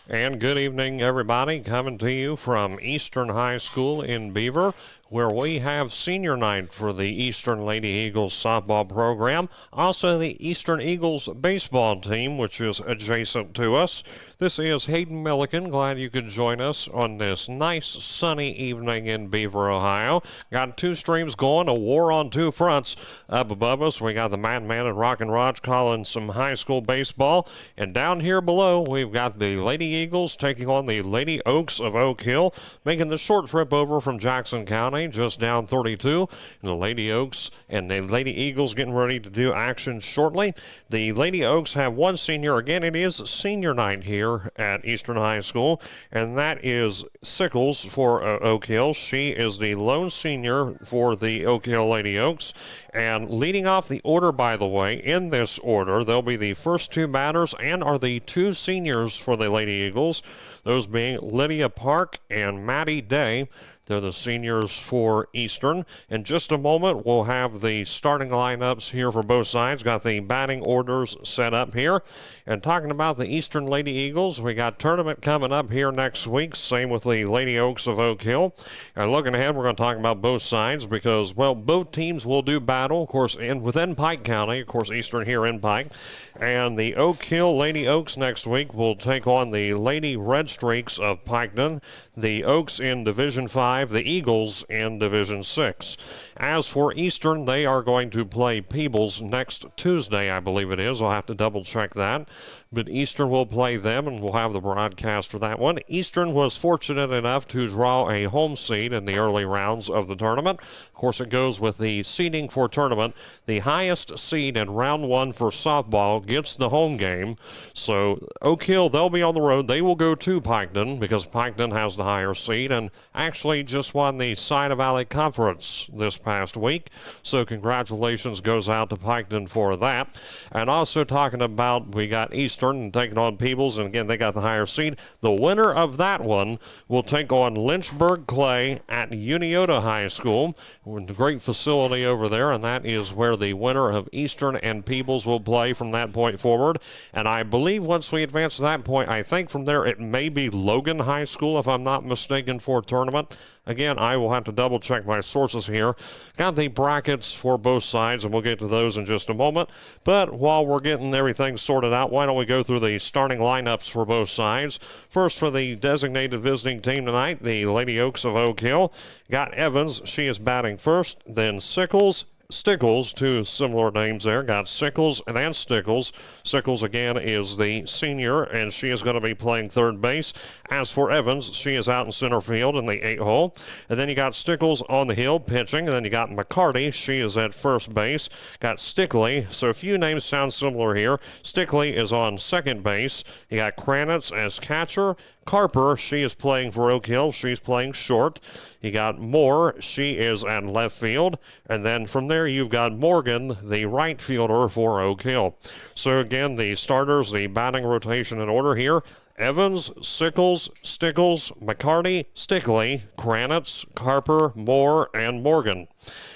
And good evening, everybody. Coming to you from Eastern High School in Beaver, where we have senior night for the Eastern Lady Eagles softball program. Also, the Eastern Eagles baseball team, which is adjacent to us. This is Hayden Milliken. Glad you could join us on this nice sunny evening in Beaver, Ohio. Got two streams going, a war on two fronts. Up above us, we got the Madman and Rockin' Raj calling some high school baseball. And down here below, we've got the Lady Eagles taking on the Lady Oaks of Oak Hill, making the short trip over from Jackson County, just down 32. And the Lady Oaks and the Lady Eagles getting ready to do action shortly. The Lady Oaks have one senior. Again, it is senior night here at Eastern High School, and that is Sickles for Oak Hill. She is the lone senior for the Oak Hill Lady Oaks. And leading off the order, by the way, in this order, they'll be the first two batters and are the two seniors for the Lady Eagles, those being Lydia Park and Maddie Day. They're the seniors for Eastern. In just a moment, we'll have the starting lineups here for both sides. Got the batting orders set up here. And talking about the Eastern Lady Eagles, we got tournament coming up here next week. Same with the Lady Oaks of Oak Hill. And looking ahead, we're going to talk about both sides because, well, both teams will do battle, of course, within Pike County. Of course, Eastern here in Pike. And the Oak Hill Lady Oaks next week will take on the Lady Red Streaks of Piketon. The Oaks in Division 5, the Eagles in Division 6. As for Eastern, they are going to play Peebles next Tuesday, I believe it is. I'll have to double check that. But Eastern will play them, and we'll have the broadcast for that one. Eastern was fortunate enough to draw a home seed in the early rounds of the tournament. Of course, it goes with the seeding for tournament. The highest seed in round one for softball gets the home game. So Oak Hill, they'll be on the road. They will go to Piketon because Piketon has the higher seed and actually just won the Side Valley Conference this past week. So congratulations goes out to Piketon for that. And also talking about, we got Eastern taking on Peebles, and again, they got the higher seed. The winner of that one will take on Lynchburg Clay at Uniota High School. A great facility over there, and that is where the winner of Eastern and Peebles will play from that point forward. And I believe once we advance to that point, I think from there it may be Logan High School, if I'm not mistaken, for tournament. Again, I will have to double check my sources here. Got the brackets for both sides, and we'll get to those in just a moment. But while we're getting everything sorted out, why don't we go through the starting lineups for both sides. First, for the designated visiting team tonight, the Lady Oaks of Oak Hill. Got Evans. She is batting first. Then Sickles. Stickles, two similar names there. Got Sickles and then Stickles. Sickles, again, is the senior, and she is going to be playing third base. As for Evans, she is out in center field in the 8-hole. And then you got Stickles on the hill pitching. And then you got McCarty. She is at first base. Got Stickley. So a few names sound similar here. Stickley is on second base. You got Kranitz as catcher. Carper, she is playing for Oak Hill. She's playing short. You got Moore. She is at left field. And then from there, you've got Morgan, the right fielder for Oak Hill. So again, the starters, the batting rotation in order here. Evans, Sickles, Stickles, McCarty, Stickley, Kranitz, Carper, Moore, and Morgan.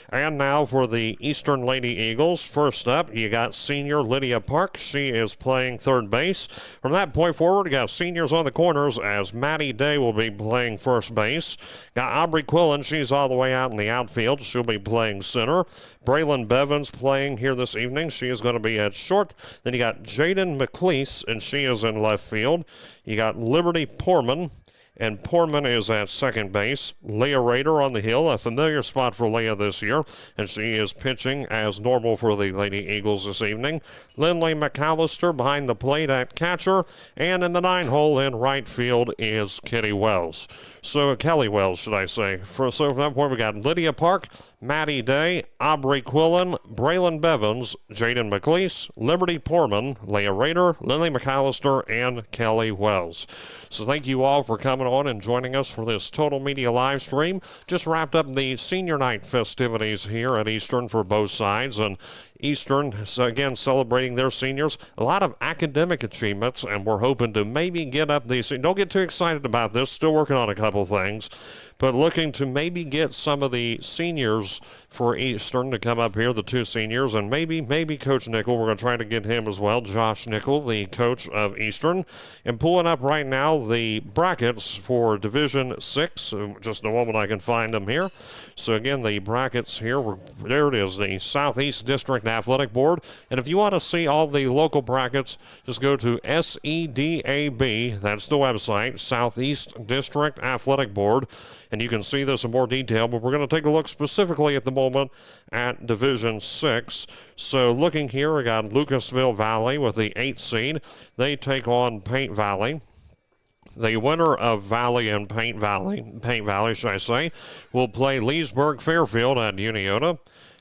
And now for the Eastern Lady Eagles. First up, you got senior Lydia Park. She is playing third base. From that point forward, you got seniors on the corners as Maddie Day will be playing first base. Got Aubrey Quillen. She's all the way out in the outfield. She'll be playing center. Braylon Bevins playing here this evening. She is going to be at short. Then you got Jaden McLeese, and she is in left field. You got Liberty Poorman. And Poorman is at second base. Leah Rader on the hill, a familiar spot for Leah this year, and she is pitching as normal for the Lady Eagles this evening. Lindley McAllister behind the plate at catcher, and in the 9-hole in right field is Kelly Wells, should I say. So from that point, we got Lydia Park, Maddie Day, Aubrey Quillen, Braylon Bevins, Jaden McLeese, Liberty Poorman, Leah Rader, Lindley McAllister, and Kelly Wells. So thank you all for coming on and joining us for this Total Media live stream. Just wrapped up the senior night festivities here at Eastern for both sides, and Eastern, again, celebrating their seniors. A lot of academic achievements, and we're hoping to maybe get up these. Don't get too excited about this. Still working on a couple things. But looking to maybe get some of the seniors for Eastern to come up here, the two seniors, and maybe Coach Nickel. We're going to try to get him as well, Josh Nickel, the coach of Eastern. And pulling up right now the brackets for Division 6. Just in a moment I can find them here. So again, the brackets here, there it is, the Southeast District Athletic Board. And if you want to see all the local brackets, just go to SEDAB, that's the website, Southeast District Athletic Board. And you can see this in more detail, but we're going to take a look specifically at the moment at Division 6. So looking here, we got Lucasville Valley with the 8th seed. They take on Paint Valley. The winner of Valley and Paint Valley, should I say, will play Leesburg Fairfield at Uniota.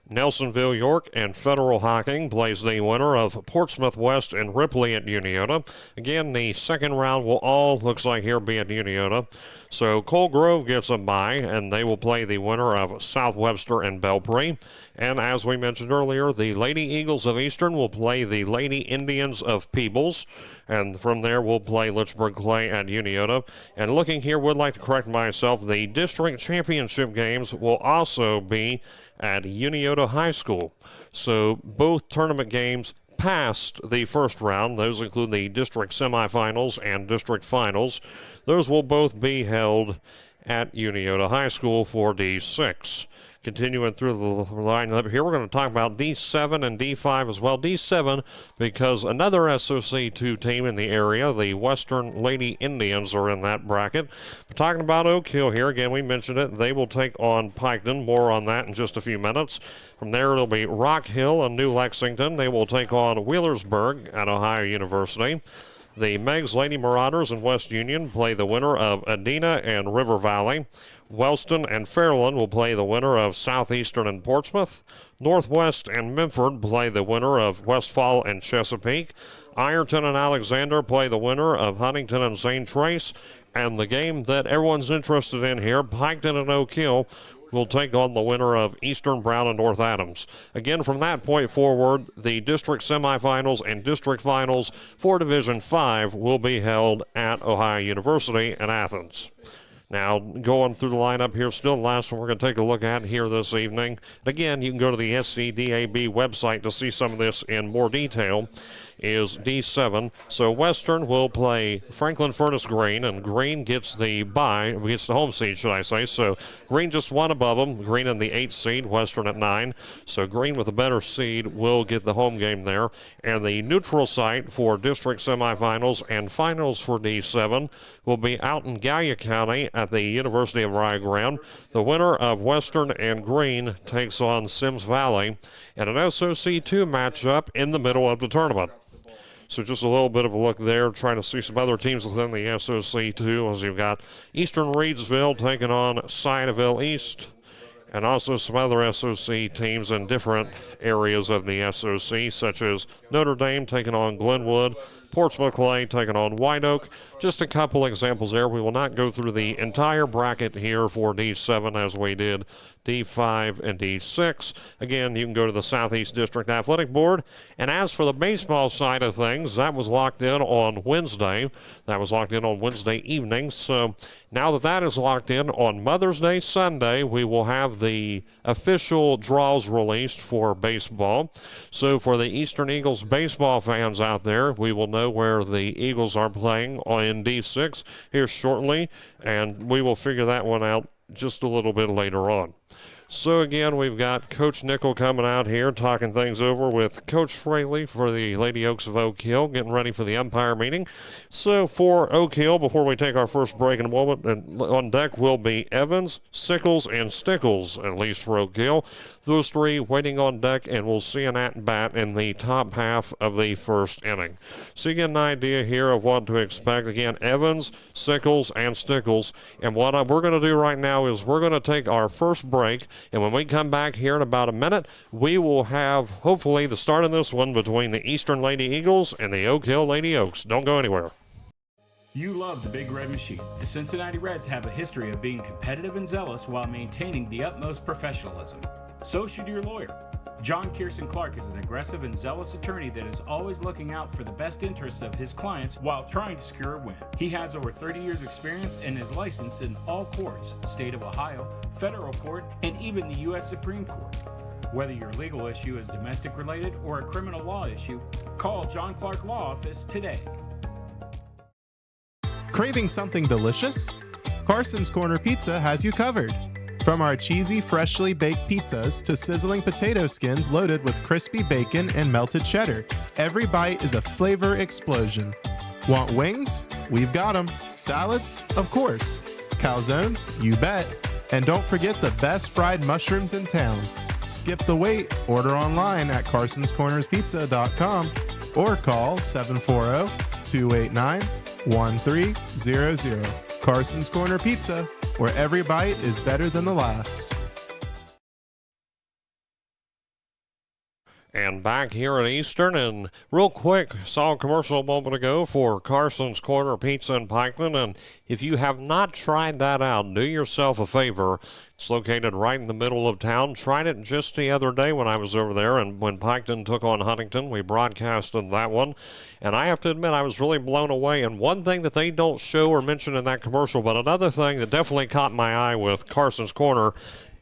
Nelsonville York and Federal Hocking plays the winner of Portsmouth West and Ripley at Uniota. Again, the second round will all, looks like here, be at Uniota. So Cole Grove gets a bye, and they will play the winner of South Webster and Belpre. And as we mentioned earlier, the Lady Eagles of Eastern will play the Lady Indians of Peebles. And from there, we'll play Lynchburg Clay at Uniota. And looking here, would like to correct myself, the district championship games will also be at Uniota High School. So both tournament games past the first round, those include the district semifinals and district finals, those will both be held at Uniota High School for D6. Continuing through the lineup here, we're going to talk about D7 and D5 as well. D7 because another SOC2 team in the area, the Western Lady Indians, are in that bracket. We're talking about Oak Hill here. Again, we mentioned it. They will take on Piketon. More on that in just a few minutes. From there, it'll be Rock Hill and New Lexington. They will take on Wheelersburg at Ohio University. The Meigs Lady Marauders in West Union play the winner of Adena and River Valley. Wellston and Fairland will play the winner of Southeastern and Portsmouth. Northwest and Memphis play the winner of Westfall and Chesapeake. Ironton and Alexander play the winner of Huntington and St. Trace. And the game that everyone's interested in here, Piketon and Oak Hill, will take on the winner of Eastern Brown and North Adams. Again, from that point forward, the district semifinals and district finals for Division 5 will be held at Ohio University in Athens. Now, going through the lineup here, still the last one we're going to take a look at here this evening. And again, you can go to the SCDAB website to see some of this in more detail. Is D7. So Western will play Franklin Furnace Green, and Green gets the home seed, should I say. So Green just one above them. Green in the 8th seed, Western at 9. So Green with a better seed will get the home game there. And the neutral site for district semifinals and finals for D7 will be out in Gallia County at the University of Rio Grande. The winner of Western and Green takes on Sims Valley and an SOC2 matchup in the middle of the tournament. So just a little bit of a look there, trying to see some other teams within the SOC2, as you've got Eastern Reedsville taking on Scientaville East, and also some other SOC teams in different areas of the SOC, such as Notre Dame taking on Glenwood, Portsmouth Clay taking on White Oak. Just a couple examples there. We will not go through the entire bracket here for D7 as we did D5 and D6. Again, you can go to the Southeast District Athletic Board. And as for the baseball side of things, that was locked in on Wednesday. That was locked in on Wednesday evening. So now that that is locked in, on Mother's Day Sunday, we will have the official draws released for baseball. So for the Eastern Eagles baseball fans out there, we will know where the Eagles are playing in D6 here shortly, and we will figure that one out just a little bit later on. So again, we've got Coach Nickel coming out here talking things over with Coach Fraley for the Lady Oaks of Oak Hill, getting ready for the umpire meeting. So for Oak Hill, before we take our first break in a moment, and on deck will be Evans, Sickles, and Stickles, at least for Oak Hill. Those three waiting on deck, and we'll see an at-bat in the top half of the first inning. So you get an idea here of what to expect. Again, Evans, Sickles, and Stickles. And what we're going to do right now is we're going to take our first break, and when we come back here in about a minute, we will have, hopefully, the start of this one between the Eastern Lady Eagles and the Oak Hill Lady Oaks. Don't go anywhere. You love the Big Red Machine. The Cincinnati Reds have a history of being competitive and zealous while maintaining the utmost professionalism. So should your lawyer. John Kirsten Clark is an aggressive and zealous attorney that is always looking out for the best interests of his clients while trying to secure a win. He has over 30 years experience and is licensed in all courts, state of Ohio, federal court, and even the U.S. Supreme Court. Whether your legal issue is domestic related or a criminal law issue, call John Clark Law Office today. Craving something delicious? Carson's Corner Pizza has you covered. From our cheesy, freshly baked pizzas to sizzling potato skins loaded with crispy bacon and melted cheddar, every bite is a flavor explosion. Want wings? We've got them. Salads? Of course. Calzones? You bet. And don't forget the best fried mushrooms in town. Skip the wait. Order online at carsonscornerspizza.com or call 740-289-1300. Carson's Corner Pizza, where every bite is better than the last. And back here at Eastern, and real quick, saw a commercial a moment ago for Carson's Corner Pizza in Piketon, and if you have not tried that out, do yourself a favor. It's located right in the middle of town. Tried it just the other day when I was over there, and when Piketon took on Huntington, we broadcasted that one. And I have to admit, I was really blown away. And one thing that they don't show or mention in that commercial, but another thing that definitely caught my eye with Carson's Corner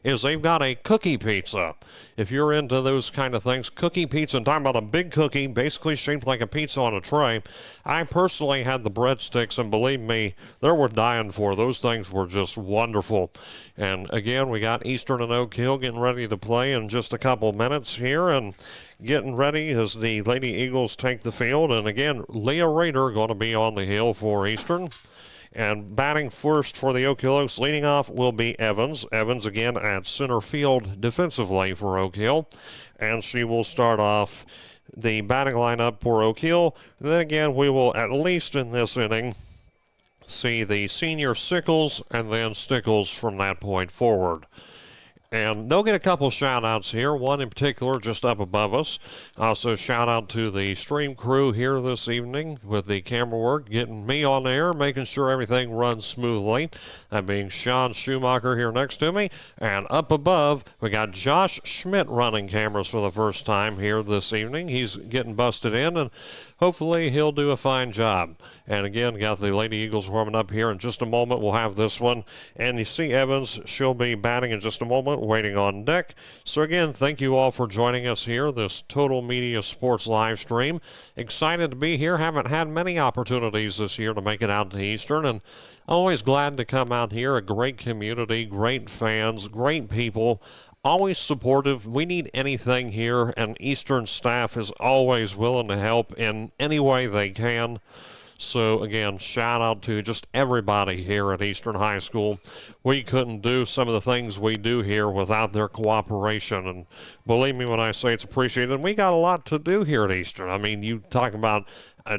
is they've got a cookie pizza. If you're into those kind of things, cookie pizza, and talking about a big cookie, basically shaped like a pizza on a tray. I personally had the breadsticks, and believe me, they're worth dying for. Those things were just wonderful. And again, we got Eastern and Oak Hill getting ready to play in just a couple minutes here, and getting ready as the Lady Eagles take the field. And again, Leah Rader going to be on the hill for Eastern. And batting first for the Oak Hill Oaks, leading off will be Evans. Evans again at center field defensively for Oak Hill. And she will start off the batting lineup for Oak Hill. And then again, we will, at least in this inning, see the senior Sickles and then Stickles from that point forward. And they'll get a couple shout-outs here, one in particular just up above us. Also, shout-out to the stream crew here this evening with the camera work, getting me on air, making sure everything runs smoothly. That being Sean Schumacher here next to me. And up above, we got Josh Schmidt running cameras for the first time here this evening. He's getting busted in, and hopefully he'll do a fine job. And again, got the Lady Eagles warming up here in just a moment. We'll have this one. And you see Evans, she'll be batting in just a moment, waiting on deck. So again, thank you all for joining us here, this Total Media Sports live stream. Excited to be here. Haven't had many opportunities this year to make it out to Eastern, and always glad to come out here. A great community, great fans, great people. Always supportive. We need anything here, and Eastern staff is always willing to help in any way they can. So, again, shout out to just everybody here at Eastern High School. We couldn't do some of the things we do here without their cooperation. And believe me when I say it's appreciated. And we got a lot to do here at Eastern. I mean, you talk about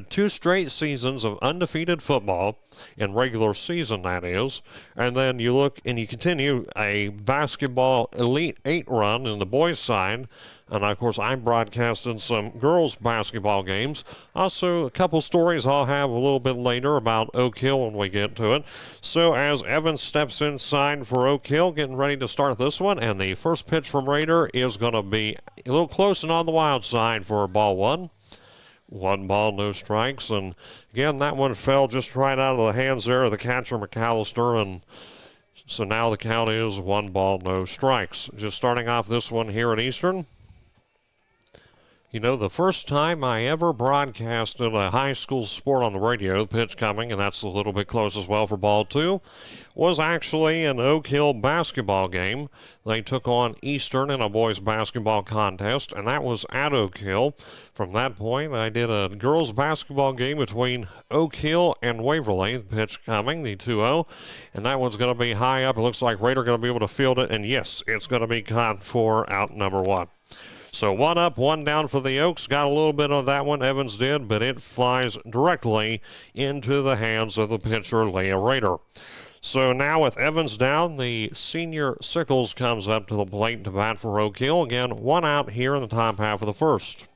2 straight seasons of undefeated football, in regular season that is, and then you look and you continue a basketball Elite 8 run in the boys' side, and of course I'm broadcasting some girls' basketball games. Also, a couple stories I'll have a little bit later about Oak Hill when we get to it. So as Evans steps inside for Oak Hill, getting ready to start this one, and the first pitch from Rader is going to be a little close and on the wild side for ball 1. 1 ball, no strikes. And again, that one fell just right out of the hands there of the catcher, McAllister. And so now the count is 1 ball, no strikes. Just starting off this one here at Eastern. You know, the first time I ever broadcasted a high school sport on the radio, the pitch coming, and that's a little bit close as well for ball 2, was actually an Oak Hill basketball game. They took on Eastern in a boys basketball contest, and that was at Oak Hill. From that point, I did a girls basketball game between Oak Hill and Waverly, the pitch coming, the 2-0, and that one's going to be high up. It looks like Rader going to be able to field it, and yes, it's going to be caught for out number 1. So 1 up, 1 down for the Oaks. Got a little bit of that one, Evans did, but it flies directly into the hands of the pitcher, Leah Rader. So now with Evans down, the senior Sickles comes up to the plate to bat for Oak Hill. Again, 1 out here in the top half of the first.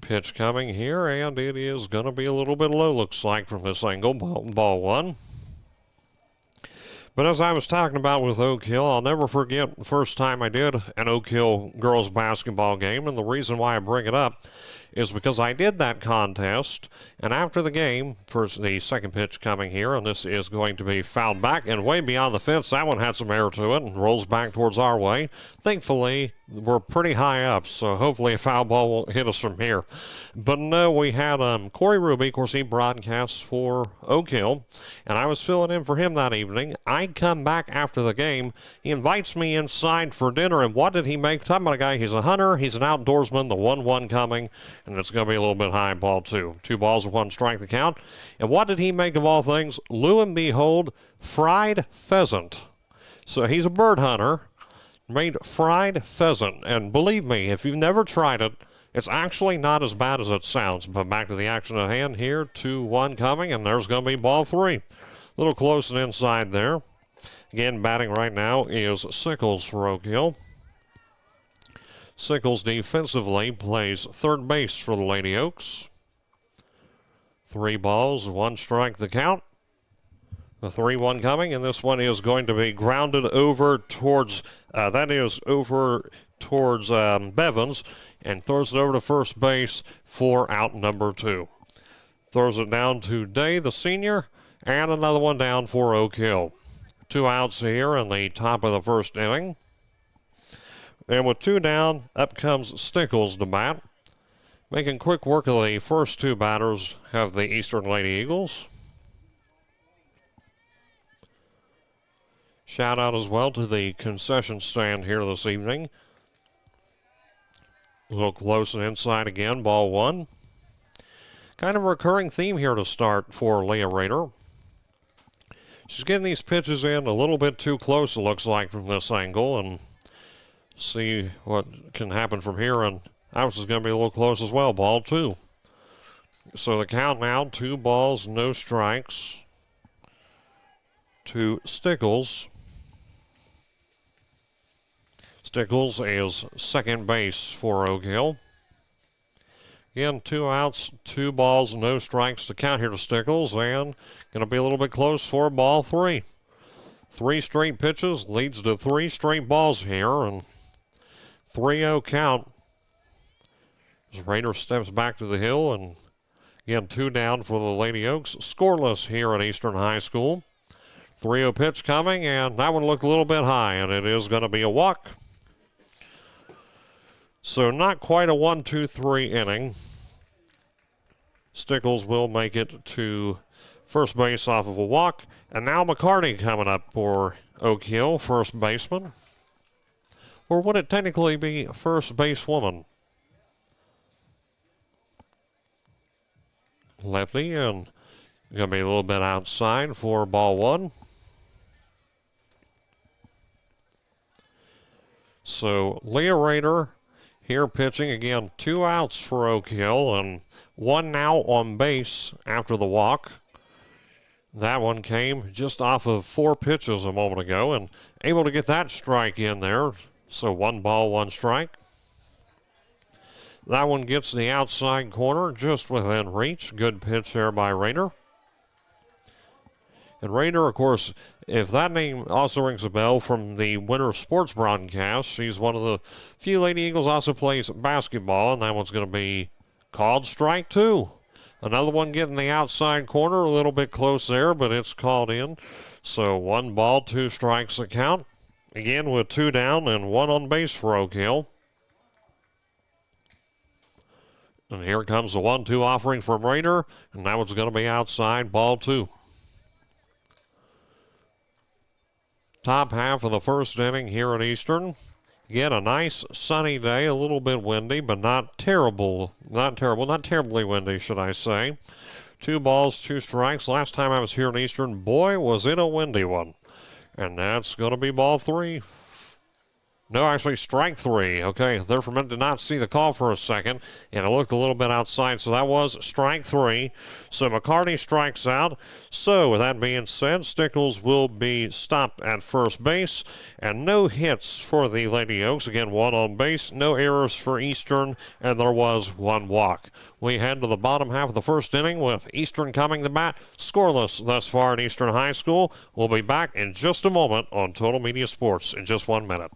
Pitch coming here, and it is going to be a little bit low, looks like, from this angle. Ball 1. But as I was talking about with Oak Hill, I'll never forget the first time I did an Oak Hill girls basketball game, and the reason why I bring it up is because I did that contest, and after the game, for the second pitch coming here, and this is going to be fouled back and way beyond the fence. That one had some air to it and rolls back towards our way. Thankfully, we're pretty high up, so hopefully a foul ball won't hit us from here. But no, we had Corey Ruby, of course, he broadcasts for Oak Hill, and I was filling in for him that evening. I come back after the game. He invites me inside for dinner, and what did he make? Talking about a guy, he's a hunter, he's an outdoorsman, the 1-1 coming, and it's going to be a little bit high, ball 2. 2 balls and 1 strike the count. And what did he make of all things? Lo and behold, fried pheasant. So he's a bird hunter, made fried pheasant. And believe me, if you've never tried it, it's actually not as bad as it sounds. But back to the action at hand here, 2-1 coming, and there's going to be ball 3. A little close and inside there. Again, batting right now is Sickles for Oak Hill. Sickles defensively plays third base for the Lady Oaks. 3 balls, 1 strike the count. The 3-1 coming, and this one is going to be grounded over towards, Bevins, and throws it over to first base for out number 2. Throws it down to Day, the senior, and another one down for Oak Hill. 2 outs here in the top of the first inning. And with 2 down, up comes Stickles to bat. Making quick work of the first 2 batters have the Eastern Lady Eagles. Shout out as well to the concession stand here this evening. A little close and inside again, ball 1. Kind of a recurring theme here to start for Leah Rader. She's getting these pitches in a little bit too close, it looks like, from this angle, and see what can happen from here. And ours is going to be a little close as well, ball 2. So the count now, 2 balls, no strikes to Stickles. Stickles is second base for Oak Hill. Again, 2 outs, 2 balls, no strikes to count here to Stickles, and going to be a little bit close for ball 3. 3 straight pitches leads to 3 straight balls here, and 3-0 count as Rader steps back to the hill, and again, 2 down for the Lady Oaks. Scoreless here at Eastern High School. 3-0 pitch coming, and that one looked a little bit high, and it is going to be a walk. So not quite a 1-2-3 inning. Stickles will make it to first base off of a walk. And now McCarty coming up for Oak Hill, first baseman. Or would it technically be first basewoman? Lefty, and going to be a little bit outside for ball 1. So Leah Rader here pitching again, 2 outs for Oak Hill and 1 now on base after the walk. That one came just off of 4 pitches a moment ago and able to get that strike in there. So 1 ball, 1 strike. That one gets the outside corner just within reach. Good pitch there by Rader. And Rader, of course, if that name also rings a bell from the Winter Sports broadcast, she's one of the few Lady Eagles also plays basketball, and that one's going to be called strike 2. Another one getting the outside corner, a little bit close there, but it's called in. So 1 ball, 2 strikes the count. Again with 2 down and 1 on base for Oak Hill. And here comes the 1-2 offering from Rader, and that one's going to be outside, ball 2. Top half of the first inning here at Eastern. Again, a nice sunny day, a little bit windy, but not terribly windy, should I say. 2 balls, 2 strikes. Last time I was here at Eastern, boy, was it a windy one. And that's going to be ball 3. No, actually, strike three. Okay, therefore, did not see the call for a second, and it looked a little bit outside, so that was strike three. So McCarty strikes out. So, with that being said, Stickles will be stopped at first base, and no hits for the Lady Oaks. Again, one on base, no errors for Eastern, and there was one walk. We head to the bottom half of the first inning with Eastern coming to bat, scoreless thus far at Eastern High School. We'll be back in just a moment on Total Media Sports in just 1 minute.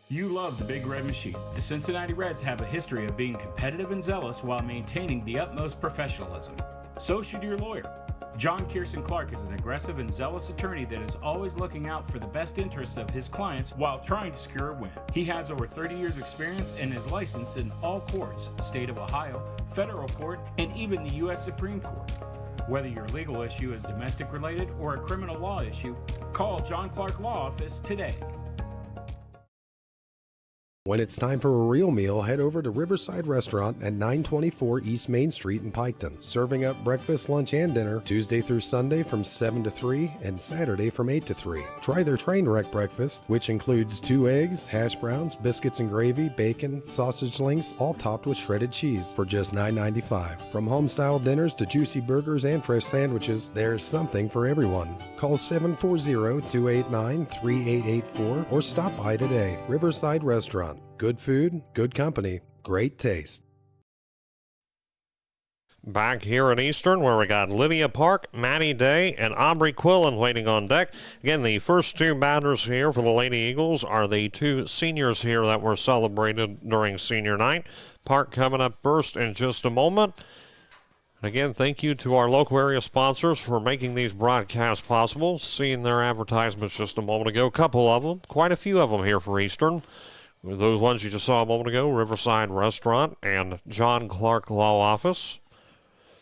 You love the Big Red Machine. The Cincinnati Reds have a history of being competitive and zealous while maintaining the utmost professionalism. So should your lawyer. John Kierson Clark is an aggressive and zealous attorney that is always looking out for the best interests of his clients while trying to secure a win. He has over 30 years experience and is licensed in all courts, state of Ohio, federal court, and even the U.S. Supreme Court. Whether your legal issue is domestic related or a criminal law issue, call John Clark Law Office today. When it's time for a real meal, head over to Riverside Restaurant at 924 East Main Street in Piketon. Serving up breakfast, lunch, and dinner Tuesday through Sunday from 7 to 3 and Saturday from 8 to 3. Try their train wreck breakfast, which includes 2 eggs, hash browns, biscuits and gravy, bacon, sausage links, all topped with shredded cheese for just $9.95. From home-style dinners to juicy burgers and fresh sandwiches, there's something for everyone. Call 740-289-3884 or stop by today. Riverside Restaurant. Good food, good company, great taste. Back here at Eastern, where we got Lydia Park, Maddie Day, and Aubrey Quillen waiting on deck. Again, the first 2 batters here for the Lady Eagles are the 2 seniors here that were celebrated during senior night. Park coming up first in just a moment. Again, thank you to our local area sponsors for making these broadcasts possible. Seeing their advertisements just a moment ago, a couple of them, quite a few of them here for Eastern. Those ones you just saw a moment ago, Riverside Restaurant and John Clark Law Office.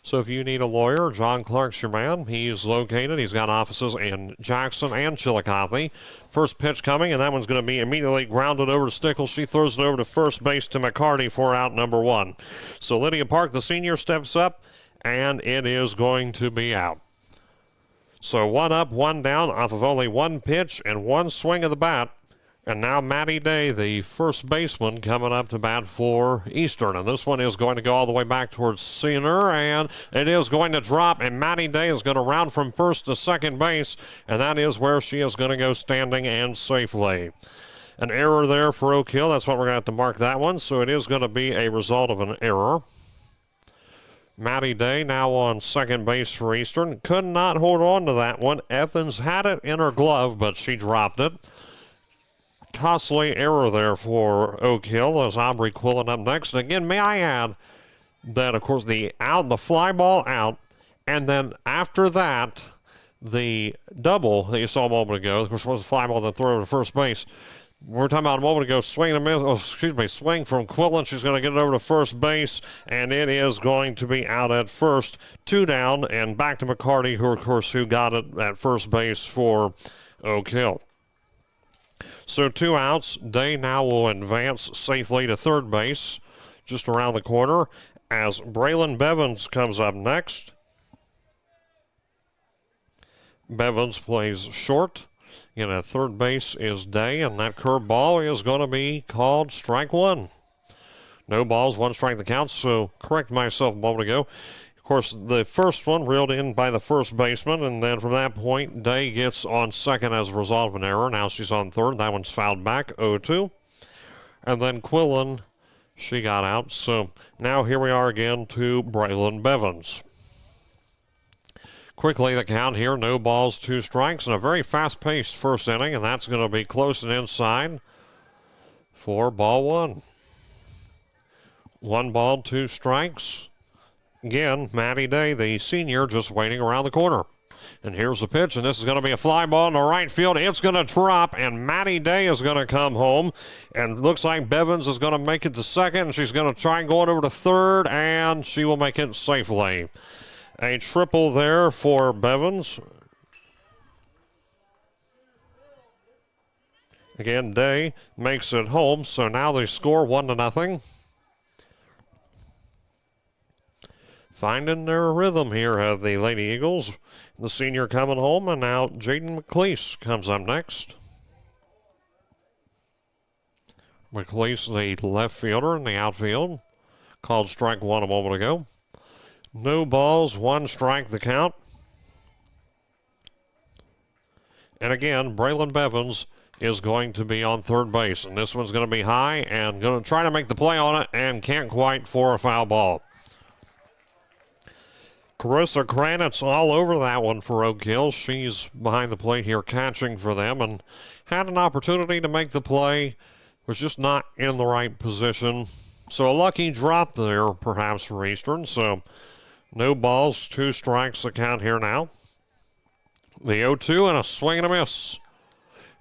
So if you need a lawyer, John Clark's your man. He's got offices in Jackson and Chillicothe. First pitch coming, and that one's going to be immediately grounded over to Stickles. She throws it over to first base to McCarty for out number 1. So Lydia Park, the senior, steps up, and it is going to be out. So 1 up, 1 down off of only 1 pitch and 1 swing of the bat. And now Maddie Day, the first baseman, coming up to bat for Eastern. And this one is going to go all the way back towards center, and it is going to drop. And Maddie Day is going to round from first to second base, and that is where she is going to go standing and safely. An error there for Oak Hill. That's what we're going to have to mark that one. So it is going to be a result of an error. Maddie Day now on second base for Eastern. Could not hold on to that one. Evans had it in her glove, but she dropped it. Costly error there for Oak Hill as Aubrey Quillen up next. And again, may I add that, of course, the fly ball out, and then after that, the double that you saw a moment ago, of course, was the fly ball that threw to first base. We were talking about a moment ago, swing from Quillen. She's going to get it over to first base, and it is going to be out at first. 2 down, and back to McCarty, who got it at first base for Oak Hill. So 2 outs. Day now will advance safely to third base, just around the corner, as Braylon Bevins comes up next. Bevins plays short. And at third base is Day, and that curveball is going to be called strike 1. No balls, 1 strike the count, so correct myself a moment ago. Of course, the first one reeled in by the first baseman, and then from that point, Day gets on second as a result of an error. Now she's on third. That one's fouled back, 0-2. And then Quillen, she got out. So now here we are again to Braylon Bevins. Quickly the count here, no balls, 2 strikes, and a very fast-paced first inning, and that's going to be close and inside for ball 1. 1 ball, 2 strikes. Again, Maddie Day, the senior, just waiting around the corner. And here's the pitch, and this is going to be a fly ball in the right field. It's going to drop, and Maddie Day is going to come home. And looks like Bevins is going to make it to second. She's going to try and go over to third, and she will make it safely. A triple there for Bevins. Again, Day makes it home, so now they score 1-0. Finding their rhythm here have the Lady Eagles. The senior coming home, and now Jaden McLeese comes up next. McLeese, the left fielder in the outfield, called strike one a moment ago. No balls, one strike the count. And again, Braylon Bevins is going to be on third base. And this one's going to be high and going to try to make the play on it and can't quite for a foul ball. Carissa Kranitz all over that one for Oak Hill. She's behind the plate here catching for them and had an opportunity to make the play, was just not in the right position. So a lucky drop there perhaps for Eastern. So no balls, two strikes the count here now. The 0-2 and a swing and a miss.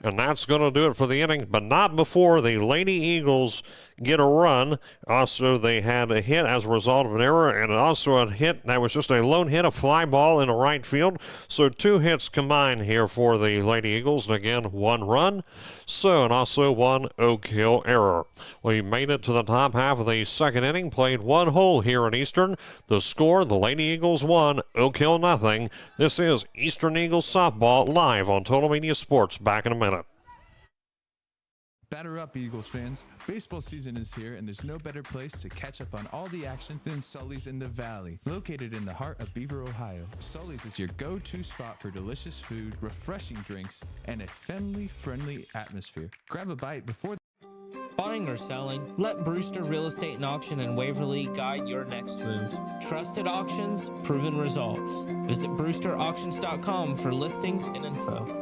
And that's going to do it for the inning, but not before the Lady Eagles get a run. Also, they had a hit as a result of an error, and also a hit that was just a lone hit, a fly ball in the right field. So 2 hits combined here for the Lady Eagles, and again, 1 run. So, and also 1 Oak Hill error. We made it to the top half of the second inning, played 1 hole here in Eastern. The score, the Lady Eagles 1, Oak Hill nothing. This is Eastern Eagles softball live on Total Media Sports. Back in a minute. Batter up, Eagles fans. Baseball season is here, and there's no better place to catch up on all the action than Sully's in the Valley. Located in the heart of Beaver, Ohio, Sully's is your go-to spot for delicious food, refreshing drinks, and a family-friendly atmosphere. Grab a bite before Buying or selling? Let Brewster Real Estate and Auction in Waverly guide your next move. Trusted auctions, proven results. Visit brewsterauctions.com for listings and info.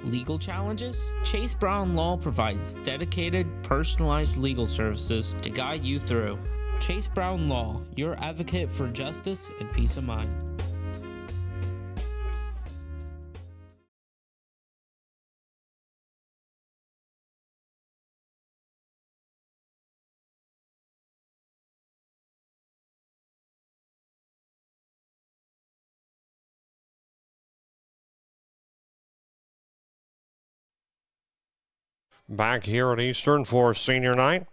Legal challenges? Chase Brown Law provides dedicated, personalized legal services to guide you through. Chase Brown Law, your advocate for justice and peace of mind. Back here at Eastern for senior night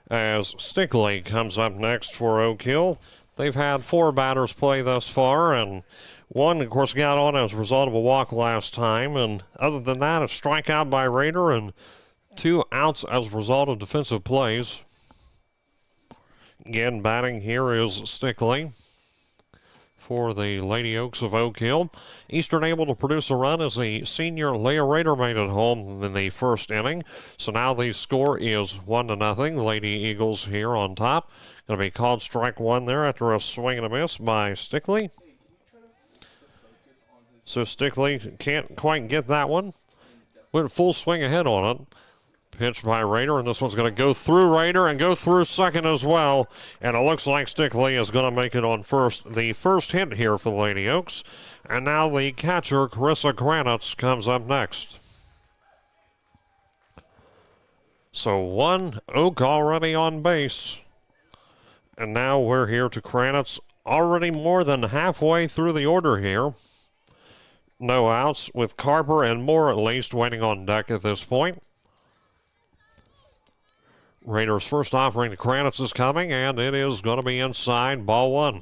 as Stickley comes up next for Oak Hill. They've had 4 batters play thus far, and one, of course, got on as a result of a walk last time. And other than that, a strikeout by Raider and 2 outs as a result of defensive plays. Again, batting here is Stickley for the Lady Oaks of Oak Hill. Eastern able to produce a run as the senior Leah Raider made it home in the first inning. So now the score is 1-0. Lady Eagles here on top. Going to be called strike one there after a swing and a miss by Stickley. So Stickley can't quite get that one. Went full swing ahead on it. Pitch by Raider, and this one's going to go through Raider and go through second as well. And it looks like Stickley is going to make it on first. The first hit here for the Lady Oaks. And now the catcher, Carissa Kranitz, comes up next. So 1 Oak already on base. And now we're here to Kranitz, already more than halfway through the order here. No outs, with Carper and Moore at least waiting on deck at this point. Raiders' first offering to Kranitz is coming, and it is going to be inside, ball 1.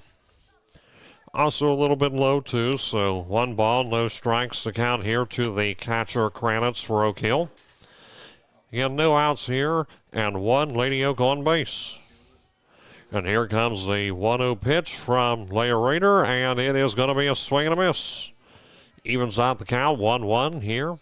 Also a little bit low, too, so 1 ball, no strikes to count here to the catcher, Kranitz, for Oak Hill. Again, no outs here, and 1 Lady Oak on base. And here comes the 1-0 pitch from Leah Raider, and it is going to be a swing and a miss. Evens out the count, 1-1 here.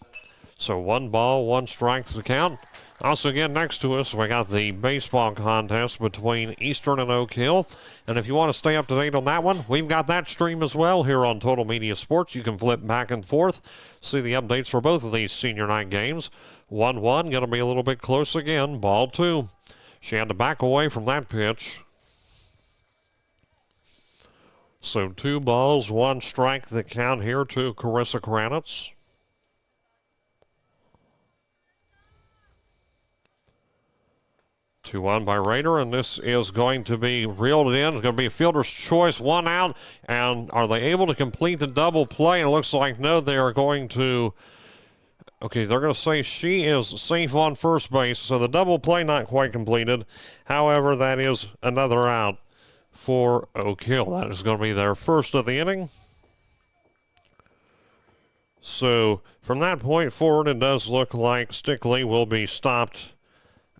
So 1 ball, 1 strike to count. Also, again, next to us, we got the baseball contest between Eastern and Oak Hill. And if you want to stay up to date on that one, we've got that stream as well here on Total Media Sports. You can flip back and forth, see the updates for both of these senior night games. 1-1, going to be a little bit close again, ball 2. She had to back away from that pitch. So 2 balls, 1 strike, the count here to Carissa Kranitz. 2-1 by Raider, and this is going to be reeled in. It's going to be a fielder's choice, 1 out. And are they able to complete the double play? It looks like no, they are going to. Okay, they're going to say she is safe on first base, so the double play not quite completed. However, that is another out for Oak Hill. That is going to be their first of the inning. So from that point forward, it does look like Stickley will be stopped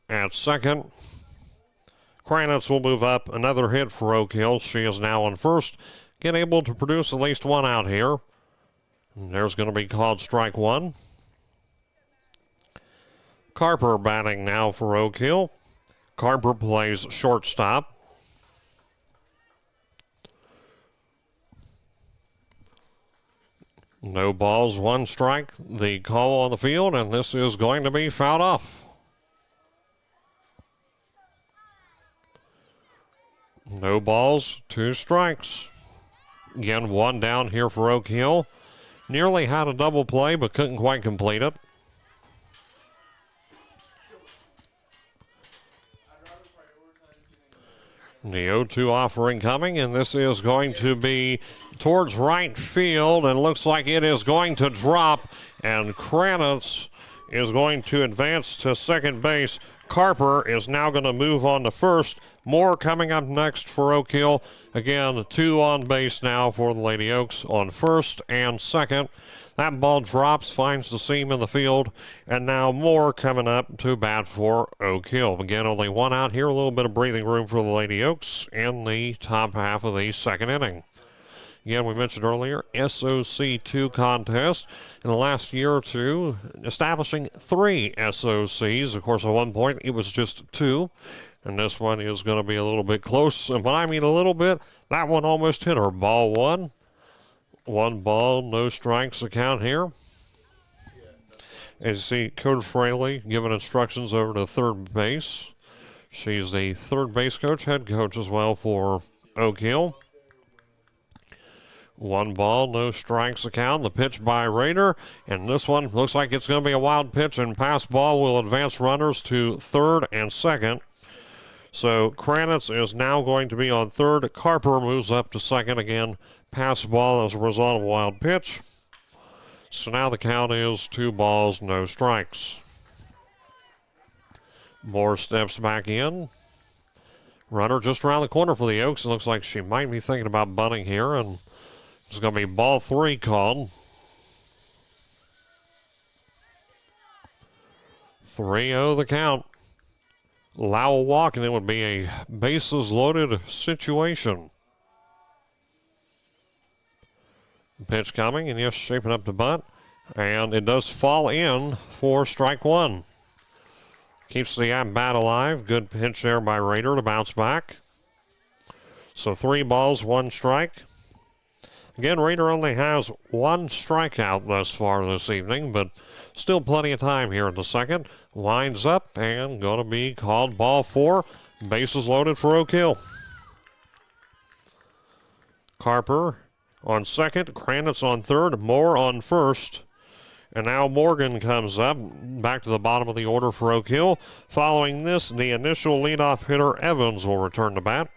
at second. Kranitz will move up. Another hit for Oak Hill. She is now on first. Again, able to produce at least one out here. And there's going to be called strike one. Carper batting now for Oak Hill. Carper plays shortstop. No balls, one strike. The call on the field, and this is going to be fouled off. No balls, two strikes. Again, one down here for Oak Hill. Nearly had a double play, but couldn't quite complete it. The 0-2 offering coming, and this is going to be towards right field, and looks like it is going to drop, and Kranitz is going to advance to second base. Carper is now going to move on to first. Moore coming up next for Oak Hill. Again, two on base now for the Lady Oaks on first and second. That ball drops, finds the seam in the field, and now Moore coming up to bat for Oak Hill. Again, only one out here, a little bit of breathing room for the Lady Oaks in the top half of the second inning. Again, we mentioned earlier, SOC2 contest in the last year or two, establishing 3 SOCs. Of course, at one point, it was just 2, and this one is going to be a little bit close. And when I mean a little bit, that one almost hit her. Ball one. 1 ball, no strikes account here. As you see, Coach Fraley giving instructions over to third base. She's the third base coach, head coach as well for Oak Hill. 1 ball, no strikes account. The pitch by Raider, and this one looks like it's going to be a wild pitch, and pass ball will advance runners to third and second. So Kranitz is now going to be on third. Carper moves up to second again. Pass ball as a result of a wild pitch. So now the count is 2 balls, no strikes. Moore steps back in. Runner just around the corner for the Oaks. It looks like she might be thinking about bunting here, and it's going to be ball 3 called. 3-0 the count. Allow a walk, and it would be a bases loaded situation. Pitch coming, and yes, shaping up to bunt. And it does fall in for strike 1. Keeps the at-bat alive. Good pitch there by Raider to bounce back. So 3 balls, 1 strike. Again, Raider only has 1 strikeout thus far this evening, but still plenty of time here in the second. Lines up and going to be called ball 4. Bases loaded for Oak Hill. Carper on second, Kranitz on third, Moore on first. And now Morgan comes up, back to the bottom of the order for Oak Hill. Following this, the initial leadoff hitter, Evans, will return to bat.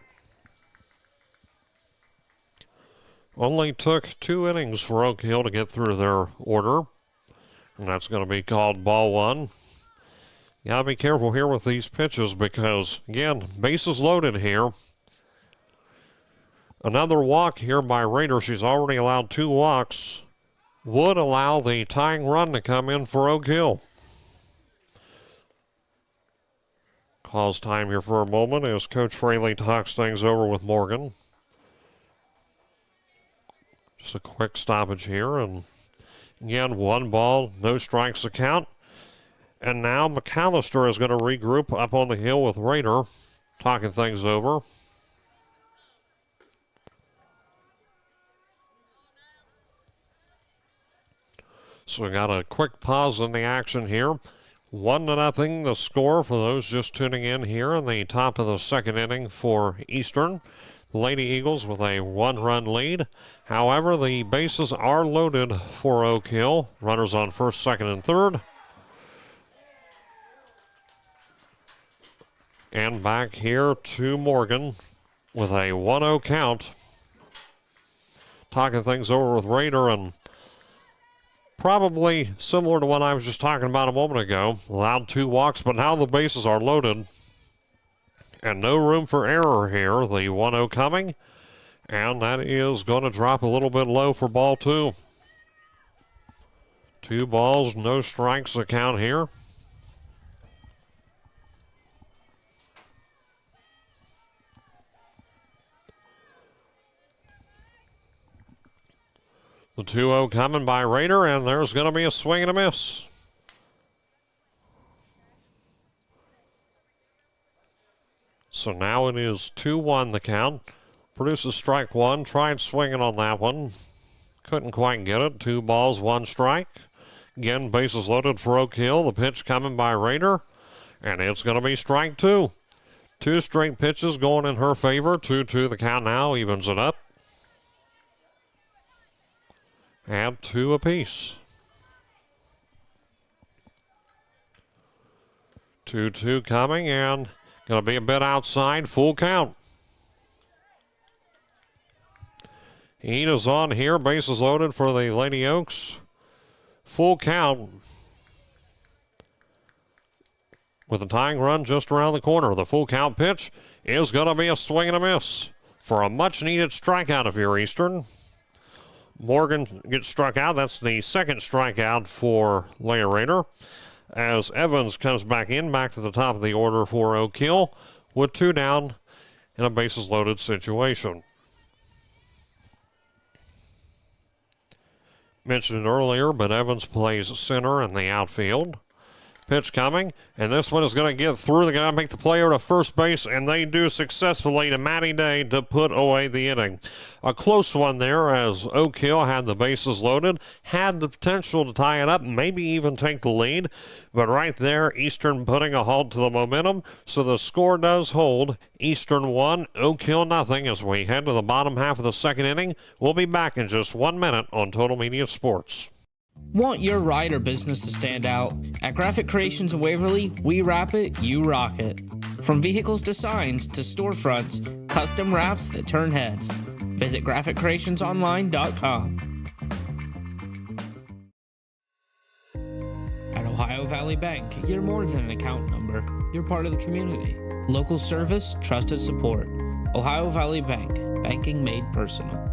Only took 2 innings for Oak Hill to get through their order. And that's going to be called ball 1. You got to be careful here with these pitches because, again, bases loaded here. Another walk here by Raider. She's already allowed 2 walks. Would allow the tying run to come in for Oak Hill. Calls time here for a moment as Coach Fraley talks things over with Morgan. Just a quick stoppage here, and again, 1 ball, no strikes to count. And now McAllister is going to regroup up on the hill with Raider, talking things over. So we got a quick pause in the action here. 1-0 the score for those just tuning in here in the top of the second inning for Eastern. The Lady Eagles with a 1-run lead. However, the bases are loaded for Oak Hill. Runners on first, second, and third. And back here to Morgan with a 1-0 count. Talking things over with Raider, and probably similar to what I was just talking about a moment ago. Allowed 2 walks, but now the bases are loaded. And no room for error here. The 1-0 coming. And that is going to drop a little bit low for ball 2. 2 balls, no strikes the count here. The 2-0 coming by Raider, and there's going to be a swing and a miss. So now it is 2-1 the count. Produces strike 1. Tried swinging on that one. Couldn't quite get it. 2 balls, 1 strike. Again, bases loaded for Oak Hill. The pitch coming by Raider, and it's going to be strike 2. 2 straight pitches going in her favor. 2-2 the count now. Evens it up. And 2 apiece. 2-2 coming, and going to be a bit outside. Full count. Heat is on here. Bases loaded for the Lady Oaks. Full count. With the tying run just around the corner. The full count pitch is going to be a swing and a miss for a much needed strikeout if you're Eastern. Morgan gets struck out. That's the second strikeout for Leah Raider. As Evans comes back to the top of the order for Oak Hill with 2 down in a bases loaded situation. Mentioned it earlier, but Evans plays center in the outfield. Pitch coming, and this one is going to get through. They're going to make the player to first base, and they do successfully to Maddie Day to put away the inning. A close one there as Oak Hill had the bases loaded, had the potential to tie it up, maybe even take the lead. But right there, Eastern putting a halt to the momentum, so the score does hold. Eastern 1, Oak Hill nothing as we head to the bottom half of the second inning. We'll be back in just 1 minute on Total Media Sports. Want your ride or business to stand out? At Graphic Creations in Waverly, we wrap it, you rock it. From vehicles to signs to storefronts, custom wraps that turn heads. Visit GraphicCreationsOnline.com. At Ohio Valley Bank, you're more than an account number. You're part of the community. Local service, trusted support. Ohio Valley Bank, banking made personal.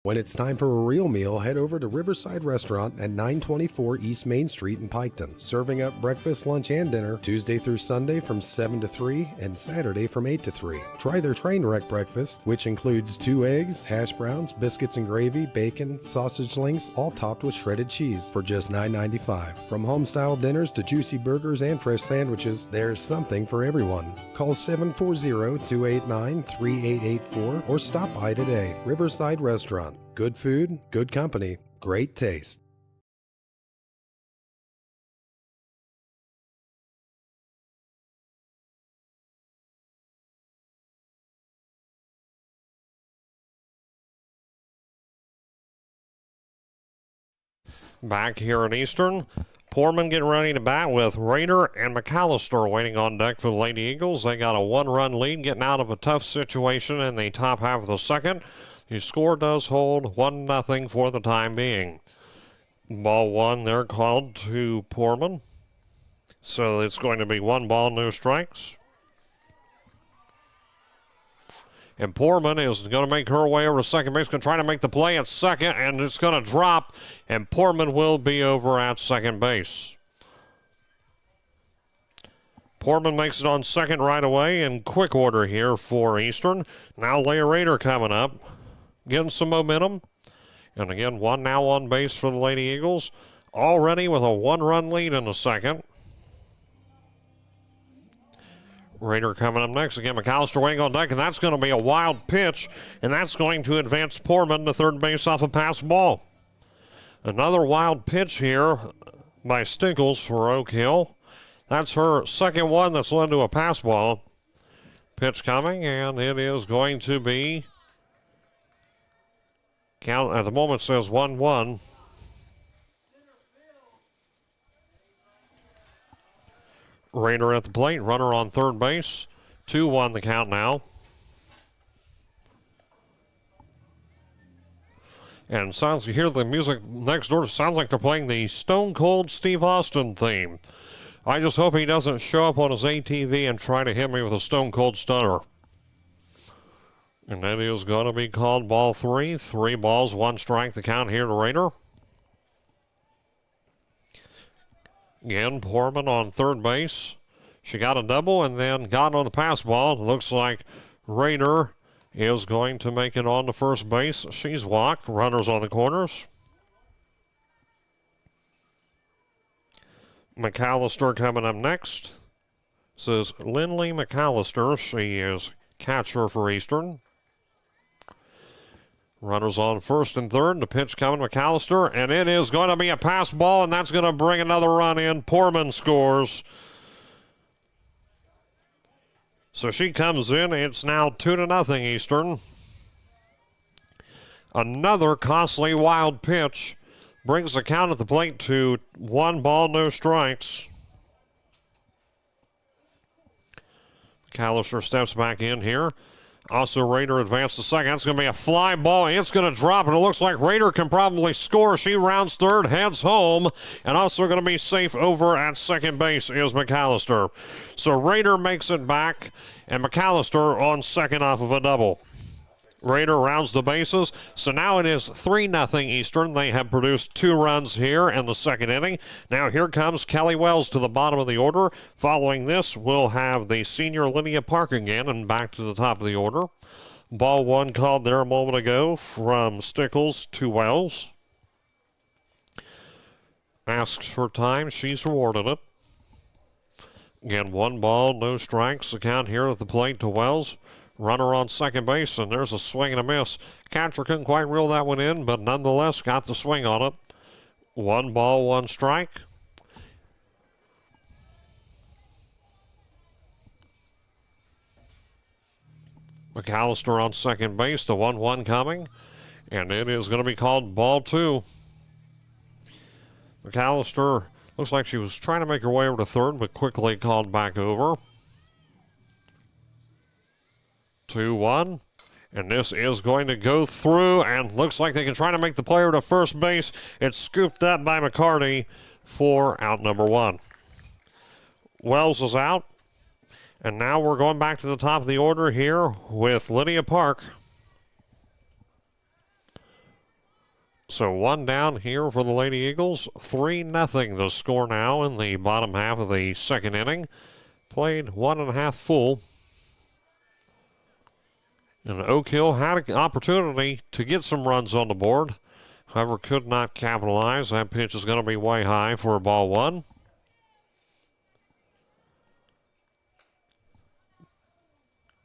When it's time for a real meal, head over to Riverside Restaurant at 924 East Main Street in Piketon. Serving up breakfast, lunch, and dinner Tuesday through Sunday from 7 to 3 and Saturday from 8 to 3. Try their train wreck breakfast, which includes 2 eggs, hash browns, biscuits and gravy, bacon, sausage links, all topped with shredded cheese for just $9.95. From home-style dinners to juicy burgers and fresh sandwiches, there's something for everyone. Call 740-289-3884 or stop by today. Riverside Restaurant. Good food, good company, great taste. Back here at Eastern, Poorman getting ready to bat with Raider and McAllister waiting on deck for the Lady Eagles. They got a 1-run lead getting out of a tough situation in the top half of the second. The score does hold 1-0 for the time being. Ball 1 there called to Poorman. So it's going to be 1 ball, no strikes. And Poorman is going to make her way over to second base, going to try to make the play at second, and it's going to drop, and Poorman will be over at second base. Poorman makes it on second right away in quick order here for Eastern. Now Leah Raider coming up, getting some momentum. And again, 1 now on base for the Lady Eagles, already with a 1-run lead in the second. Raider coming up next. Again, McAllister waiting on deck, and that's going to be a wild pitch, and that's going to advance Poorman to third base off a pass ball. Another wild pitch here by Stinkles for Oak Hill. That's her second one that's led to a pass ball. Pitch coming, and it is going to be, count at the moment says 1-1. Raider at the plate, runner on third base. 2-1 the count now. And sounds, you hear the music next door, sounds like they're playing the Stone Cold Steve Austin theme. I just hope he doesn't show up on his ATV and try to hit me with a Stone Cold Stunner. And that is going to be called ball 3. 3 balls, 1 strike, the count here to Raider. Again, Poorman on third base. She got a double and then got on the pass ball. Looks like Raider is going to make it on to first base. She's walked. Runners on the corners. McAllister coming up next. This is Lindley McAllister. She is catcher for Eastern. Runners on first and third. The pitch coming, McAllister, and it is going to be a pass ball, and that's going to bring another run in. Poorman scores. So she comes in. It's now 2-0 Eastern. Another costly wild pitch brings the count at the plate to 1 ball, no strikes. McAllister steps back in here. Also, Raider advanced to second. It's going to be a fly ball. It's going to drop, and it looks like Raider can probably score. She rounds third, heads home, and also going to be safe over at second base is McAllister. So Raider makes it back, and McAllister on second off of a double. Raider rounds the bases, so now it is 3-0 Eastern. They have produced 2 runs here in the second inning. Now here comes Kelly Wells to the bottom of the order. Following this, we'll have the senior Lydia Park again and back to the top of the order. Ball 1 called there a moment ago from Stickles to Wells. Asks for time. She's rewarded it. Again, 1 ball, no strikes. The count here at the plate to Wells. Runner on second base, and there's a swing and a miss. Catcher couldn't quite reel that one in, but nonetheless got the swing on it. 1 ball, 1 strike. McAllister on second base, the 1-1 coming, and it is going to be called ball 2. McAllister looks like she was trying to make her way over to third, but quickly called back over. 2-1, and this is going to go through, and looks like they can try to make the player to first base. It's scooped up by McCarty for out number 1. Wells is out, and now we're going back to the top of the order here with Lydia Park. So 1 down here for the Lady Eagles. 3-0 the score now in the bottom half of the second inning. Played 1.5 full. And Oak Hill had an opportunity to get some runs on the board. However, could not capitalize. That pitch is going to be way high for ball 1.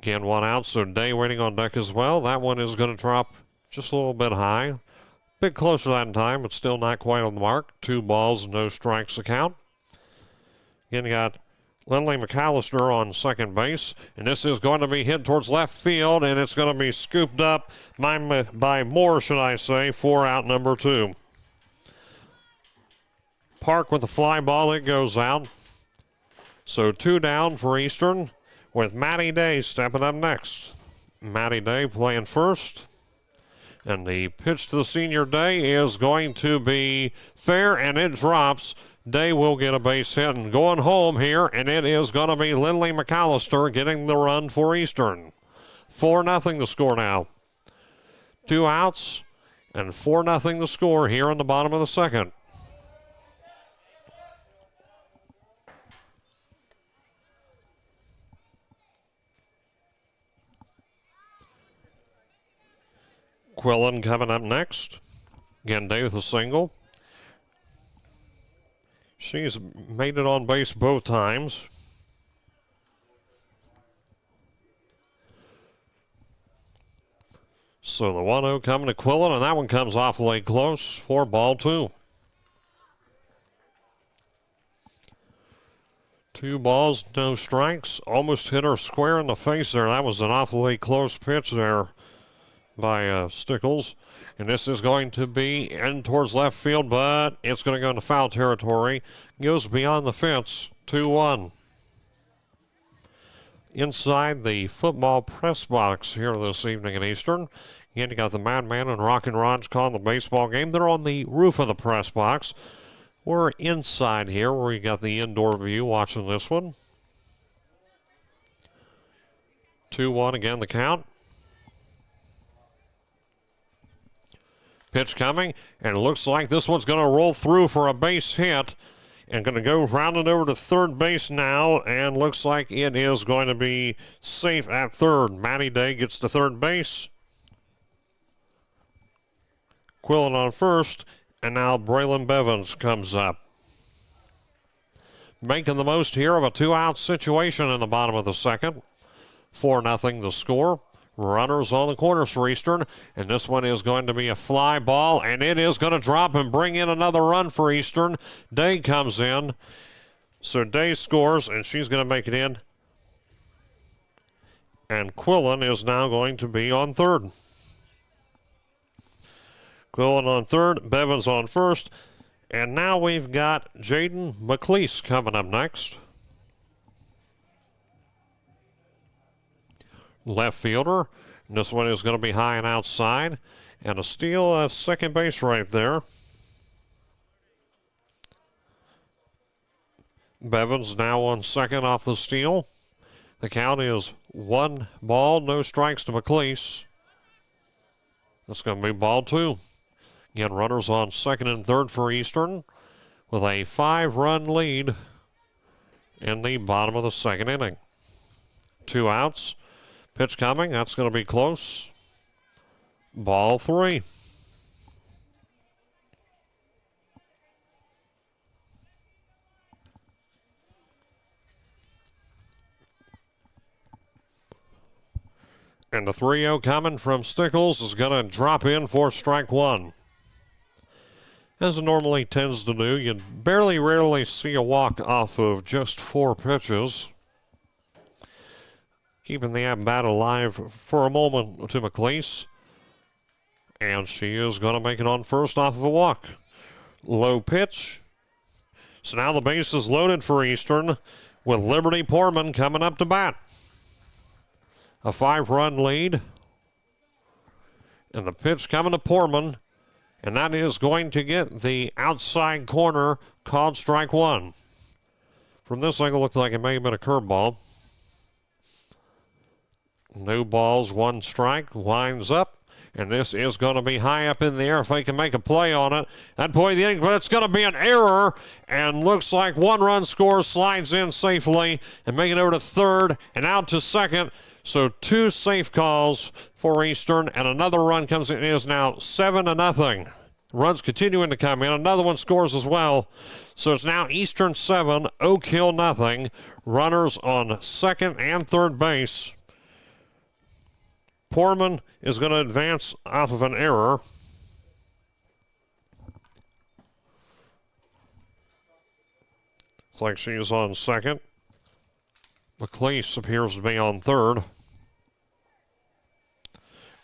Again, 1 out, so Day waiting on deck as well. That one is going to drop just a little bit high. Bit closer that time, but still not quite on the mark. 2 balls, no strikes to count. Again, you got Lindley McAllister on second base, and this is going to be hit towards left field, and it's going to be scooped up by Moore, should I say, for out number 2. Park with the fly ball, it goes out. So 2 down for Eastern, with Maddie Day stepping up next. Maddie Day playing first, and the pitch to the senior Day is going to be fair, and it drops. Day will get a base hit and going home here, and it is going to be Lindley McAllister getting the run for Eastern. 4-0 the score now. 2 outs and 4-0 the score here in the bottom of the second. Quillen coming up next. Again, Day with a single. She's made it on base both times. So the 1-0 coming to Quillen, and that one comes awfully close for ball 2. 2 balls, no strikes. Almost hit her square in the face there. That was an awfully close pitch there by Stickles. And this is going to be in towards left field, but it's going to go into foul territory. Goes beyond the fence, 2-1. Inside the football press box here this evening at Eastern, Again, you got the Madman and Rockin' Ron's calling the baseball game. They're on the roof of the press box. We're inside here where you got the indoor view watching this one. 2-1 again the count. Pitch coming, and it looks like this one's going to roll through for a base hit and going to go rounded over to third base now, and looks like it is going to be safe at third. Matty Day gets to third base. Quillen on first, and now Braylon Bevins comes up. Making the most here of a two-out situation in the bottom of the second. 4-0 the score. Runners on the corners for Eastern, and this one is going to be a fly ball, and it is going to drop and bring in another run for Eastern. Day comes in, so Day scores, and she's going to make it in. And Quillen is now going to be on third. Quillen on third, Bevins on first, and now we've got Jaden McLeese coming up next. Left fielder. And this one is going to be high and outside. And a steal at second base right there. Bevins now on second off the steal. The count is 1 ball, no strikes to McLeese. That's going to be ball 2. Again, runners on second and third for Eastern with a 5-run lead in the bottom of the second inning. 2 outs. Pitch coming. That's going to be close. Ball 3. And the 3-0 coming from Stickles is going to drop in for strike 1. As it normally tends to do, you rarely see a walk off of just 4 pitches. Keeping the at-bat alive for a moment to McLeese. And she is going to make it on first off of a walk. Low pitch. So now the base is loaded for Eastern with Liberty Poorman coming up to bat. A 5-run lead. And the pitch coming to Poorman. And that is going to get the outside corner called strike 1. From this angle, it looks like it may have been a curveball. No balls, 1 strike, winds up, and this is going to be high up in the air if they can make a play on it. That point of the inning, but it's going to be an error, and looks like 1 run score, slides in safely, and make it over to third and out to second. So 2 safe calls for Eastern, and another run comes in. It is now 7-0. Runs continuing to come in. Another one scores as well. So it's now Eastern 7, Oak Hill 0. Runners on second and third base. Poorman is going to advance off of an error. It's like she's on second. McLeese appears to be on third.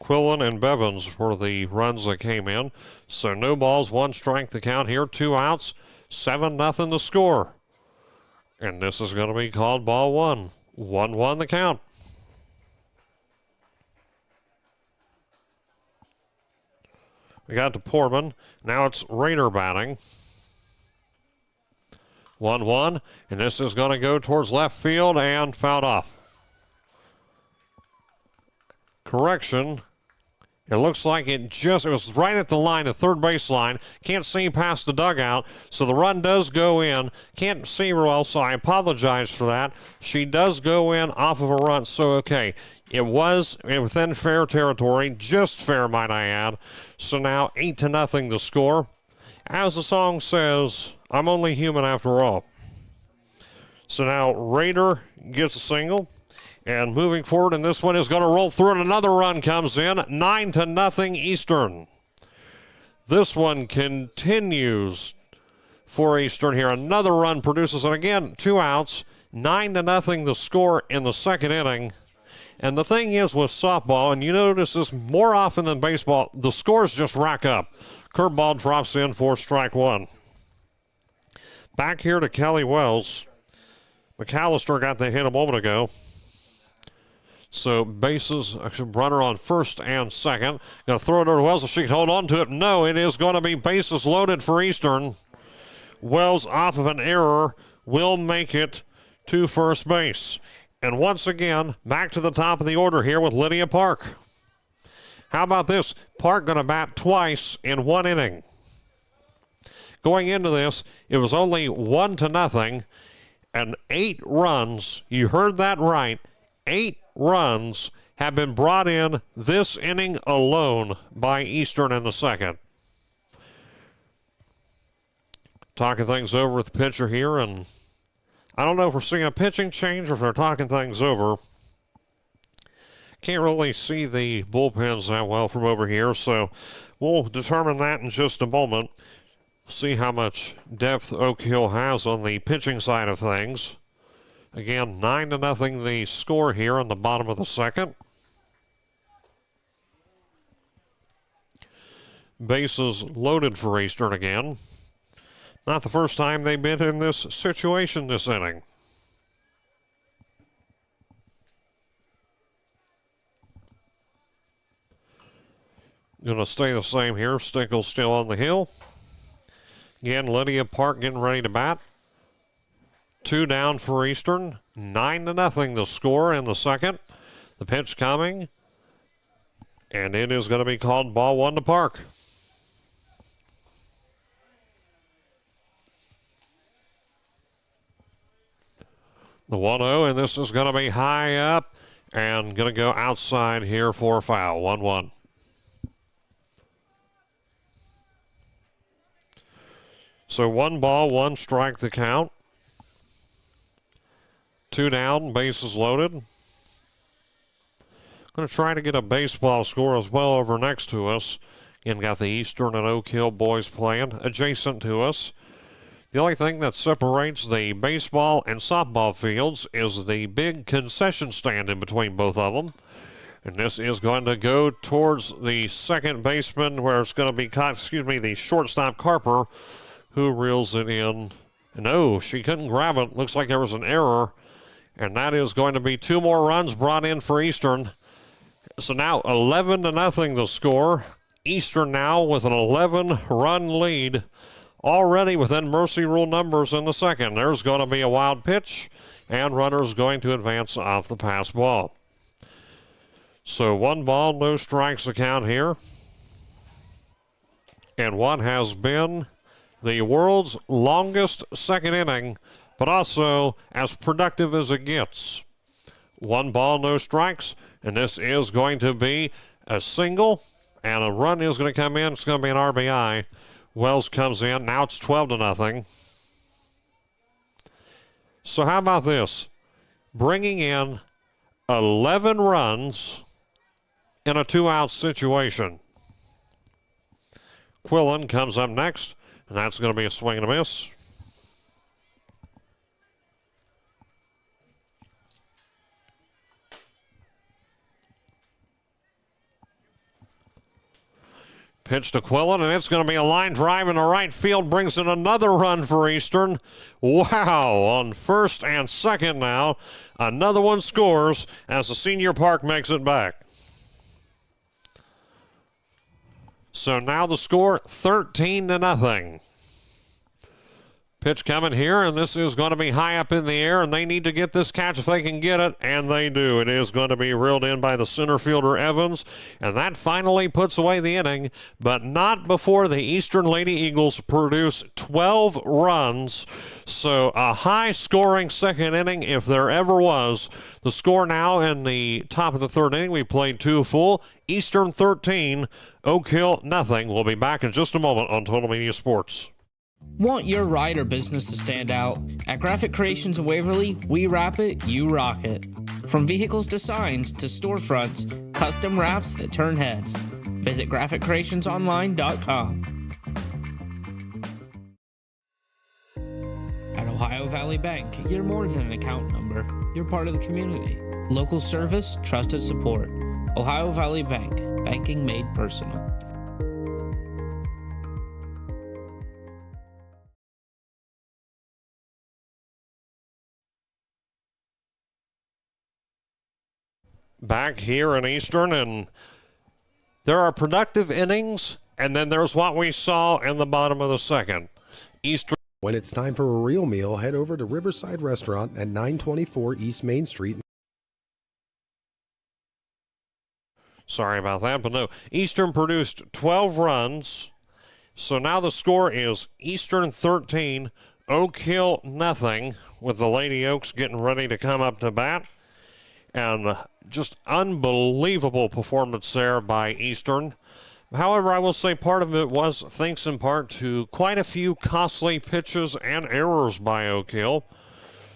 Quillen and Bevins were the runs that came in. So no balls, 1 strike the count here, 2 outs, 7-0 the score. And this is going to be called ball 1. 1-1 the count. We got to Poorman. Now it's Raider batting. 1-1, and this is going to go towards left field and fouled off. Correction. It looks like it was right at the line, the third base line. Can't see past the dugout, so the run does go in. Can't see well, so I apologize for that. She does go in off of a run, so okay. It was within fair territory, just fair, might I add. So now 8-0 the score. As the song says, I'm only human after all. So now Raider gets a single. And moving forward, and this one is going to roll through, and another run comes in. 9-0 Eastern. This one continues for Eastern here. Another run produces, and again, 2 outs. 9-0 the score in the second inning. And the thing is with softball, and you notice this more often than baseball, the scores just rack up. Curveball drops in for strike 1. Back here to Kelly Wells. McAllister got the hit a moment ago. So bases, actually runner on first and second. Going to throw it over to Wells if she can hold on to it. No, it is going to be bases loaded for Eastern. Wells, off of an error, will make it to first base. And once again, back to the top of the order here with Lydia Park. How about this? Park going to bat twice in one inning. Going into this, it was only 1-0, and 8 runs, you heard that right, 8 runs have been brought in this inning alone by Eastern in the second. Talking things over with the pitcher here, and I don't know if we're seeing a pitching change or if they're talking things over. Can't really see the bullpens that well from over here, so we'll determine that in just a moment. See how much depth Oak Hill has on the pitching side of things. Again, 9-0 the score here in the bottom of the second. Bases loaded for Eastern again. Not the first time they've been in this situation this inning. Going to stay the same here. Stickles still on the hill. Again, Lydia Park getting ready to bat. 2 down for Eastern. 9-0 the score in the second. The pitch coming. And it is going to be called ball 1 to Park. The 1-0, and this is going to be high up and going to go outside here for a foul. 1-1. So 1 ball, 1 strike the count. 2 down, bases loaded. Going to try to get a baseball score as well over next to us. Again, got the Eastern and Oak Hill boys playing adjacent to us. The only thing that separates the baseball and softball fields is the big concession stand in between both of them. And this is going to go towards the second baseman where it's going to be caught, the shortstop Carper, who reels it in. No, she couldn't grab it. Looks like there was an error. And that is going to be 2 more runs brought in for Eastern. So now 11-0 the score. Eastern now with an 11-run lead. Already within mercy rule numbers in the second. There's going to be a wild pitch, and runners going to advance off the pass ball. So 1 ball, no strikes the count here. And what has been the world's longest second inning, but also as productive as it gets. 1 ball, no strikes, and this is going to be a single, and a run is going to come in. It's going to be an RBI. Wells comes in. Now it's 12-0. So how about this? Bringing in 11 runs in a 2-out situation. Quillen comes up next, and that's going to be a swing and a miss. Pitch to Quillen, and it's going to be a line drive in the right field. Brings in another run for Eastern. Wow, on first and second now. Another one scores as the Senior Park makes it back. So now the score 13-0. Pitch coming here, and this is going to be high up in the air, and they need to get this catch if they can get it, and they do. It is going to be reeled in by the center fielder Evans, and that finally puts away the inning, but not before the Eastern Lady Eagles produce 12 runs. So a high-scoring second inning if there ever was. The score now in the top of the third inning, we played 2 full. Eastern 13, Oak Hill nothing. We'll be back in just a moment on Total Media Sports. Want your ride or business to stand out? At Graphic Creations in Waverly, we wrap it, you rock it. From vehicles to signs to storefronts, custom wraps that turn heads. Visit GraphicCreationsOnline.com. At Ohio Valley Bank, you're more than an account number. You're part of the community. Local service, trusted support. Ohio Valley Bank, banking made personal. back here in Eastern, and there are productive innings, and then there's what we saw in the bottom of the second. Eastern. When it's time for a real meal, head over to Riverside Restaurant at 924 East Main Street. Sorry about that, but no. Eastern produced 12 runs, so now the score is Eastern 13, Oak Hill nothing, with the Lady Oaks getting ready to come up to bat. And just unbelievable performance there by Eastern. However, I will say part of it was thanks in part to quite a few costly pitches and errors by Oak Hill.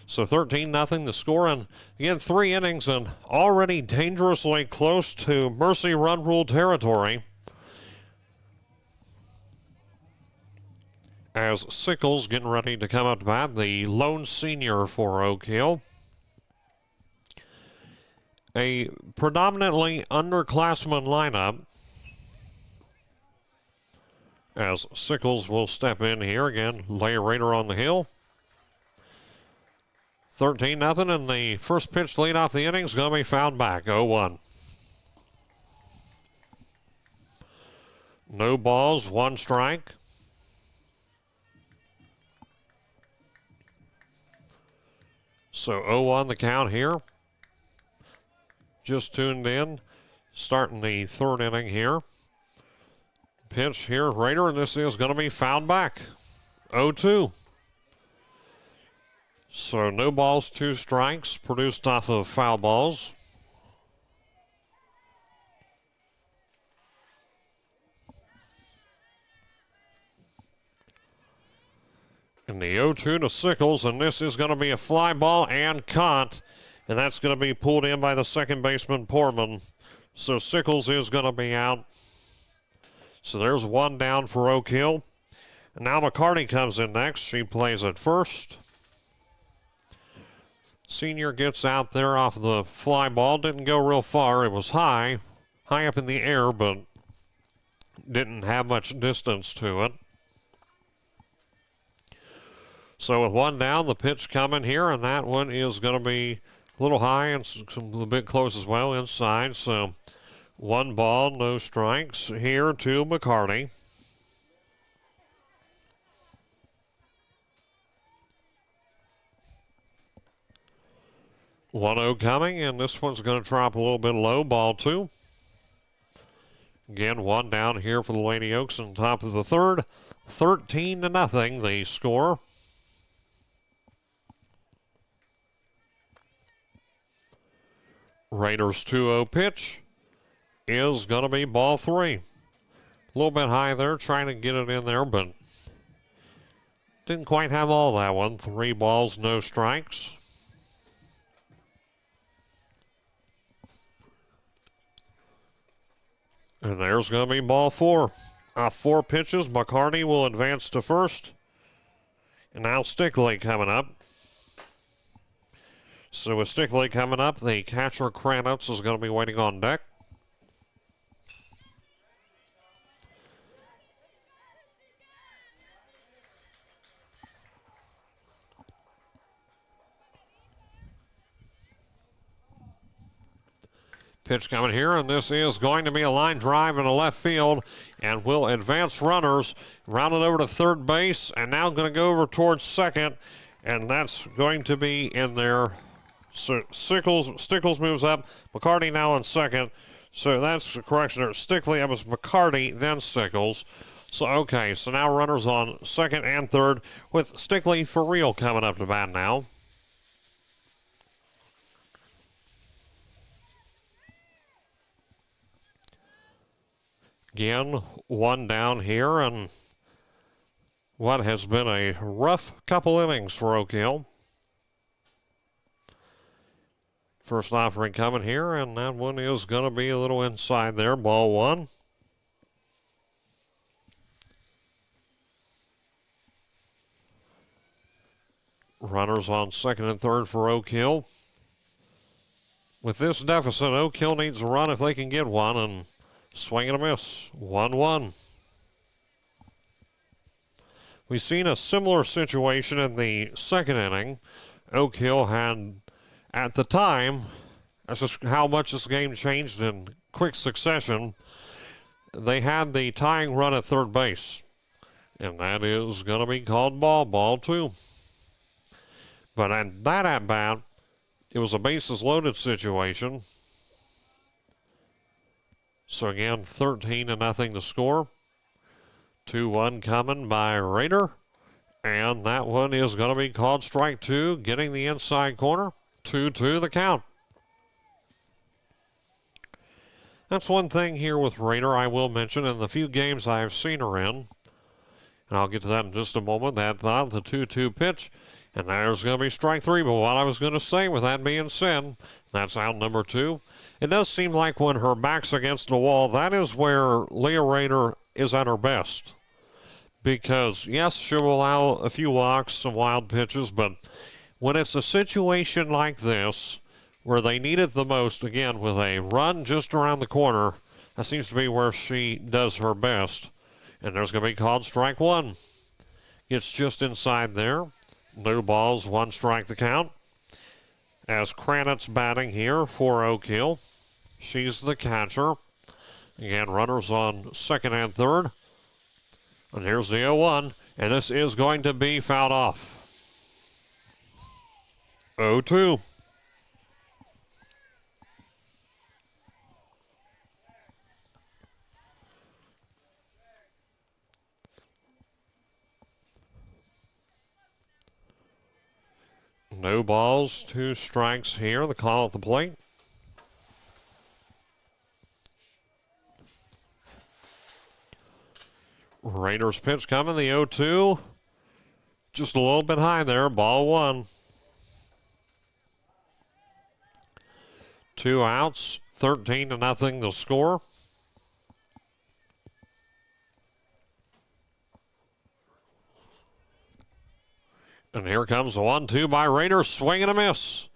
So 13-0 the score, and again 3 innings and already dangerously close to Mercy run rule territory. As Sickles getting ready to come up to bat, the lone senior for Oak Hill. A predominantly underclassmen lineup, as Sickles will step in here again, lay a raider on the hill. 13-0, and the first pitch lead off the inning is going to be fouled back, 0-1. No balls, 1 strike. So 0-1 the count here. Just tuned in, starting the 3rd inning here. Pitch here, Raider, and this is going to be fouled back, 0-2. So no balls, 2 strikes, produced off of foul balls. And the 0-2 to Sickles, and this is going to be a fly ball and caught, and that's going to be pulled in by the second baseman, Portman. So Sickles is going to be out. So there's 1 down for Oak Hill. And now McCarty comes in next. She plays at first. Senior gets out there off the fly ball. Didn't go real far. It was high up in the air, but didn't have much distance to it. So with 1 down, the pitch coming here, and that one is going to be a little high and a bit close as well inside. So 1 ball, no strikes here to McCarty. One 0 coming, and this one's going to drop a little bit low, ball 2. Again, 1 down here for the Lady Oaks on top of the 3rd. 13-0 the score. Raiders 2-0 pitch is going to be ball 3. A little bit high there, trying to get it in there, but didn't quite have all that one. 3 balls, no strikes. And there's going to be ball 4. 4 pitches. McCarty will advance to first. And now Stickley coming up. So with Stickley coming up, the catcher Kranitz is going to be waiting on deck. Pitch coming here, and this is going to be a line drive in the left field, and will advance runners, round it over to 3rd base, and now going to go over towards 2nd, and that's going to be in there. So Stickles moves up, McCarty now in 2nd, so that's the correction there. Stickley, that was McCarty, then Stickles. So, okay, so now runners on 2nd and 3rd, with Stickley for real coming up to bat now. Again, 1 down here, and what has been a rough couple innings for Oak Hill. First offering coming here, and that one is going to be a little inside there, ball 1. Runners on 2nd and 3rd for Oak Hill. With this deficit, Oak Hill needs a run if they can get one, and swing and a miss, 1-1. We've seen a similar situation in the 2nd inning. Oak Hill had, at the time, That's just how much this game changed in quick succession. They had the tying run at third base, and that is going to be called ball 2. But at that at-bat, it was a bases-loaded situation. So again, 13-0 to score. 2-1 coming by Raider. And that one is going to be called strike 2, getting the inside corner. 2-2 the count. That's one thing here with Raider I will mention in the few games I've seen her in. And I'll get to that in just a moment. That thought, the 2-2 pitch. And there's going to be strike 3. But what I was going to say with that being said, that's out number 2. It does seem like when her back's against the wall, that is where Leah Raider is at her best. Because, yes, she'll allow a few walks, some wild pitches, but when it's a situation like this, where they need it the most, again, with a run just around the corner, that seems to be where she does her best. And there's going to be called strike 1. It's just inside there. No balls, 1 strike the count. As Kranitz batting here for Oak Hill. She's the catcher. Again, runners on second and third. And here's the 0-1, and this is going to be fouled off. 0-2. No balls, 2 strikes here. The call at the plate. Raiders pitch coming, the 0-2. Just a little bit high there, ball 1. 2 outs, 13-0 the score. And here comes the 1-2 by Raiders, swing and a miss.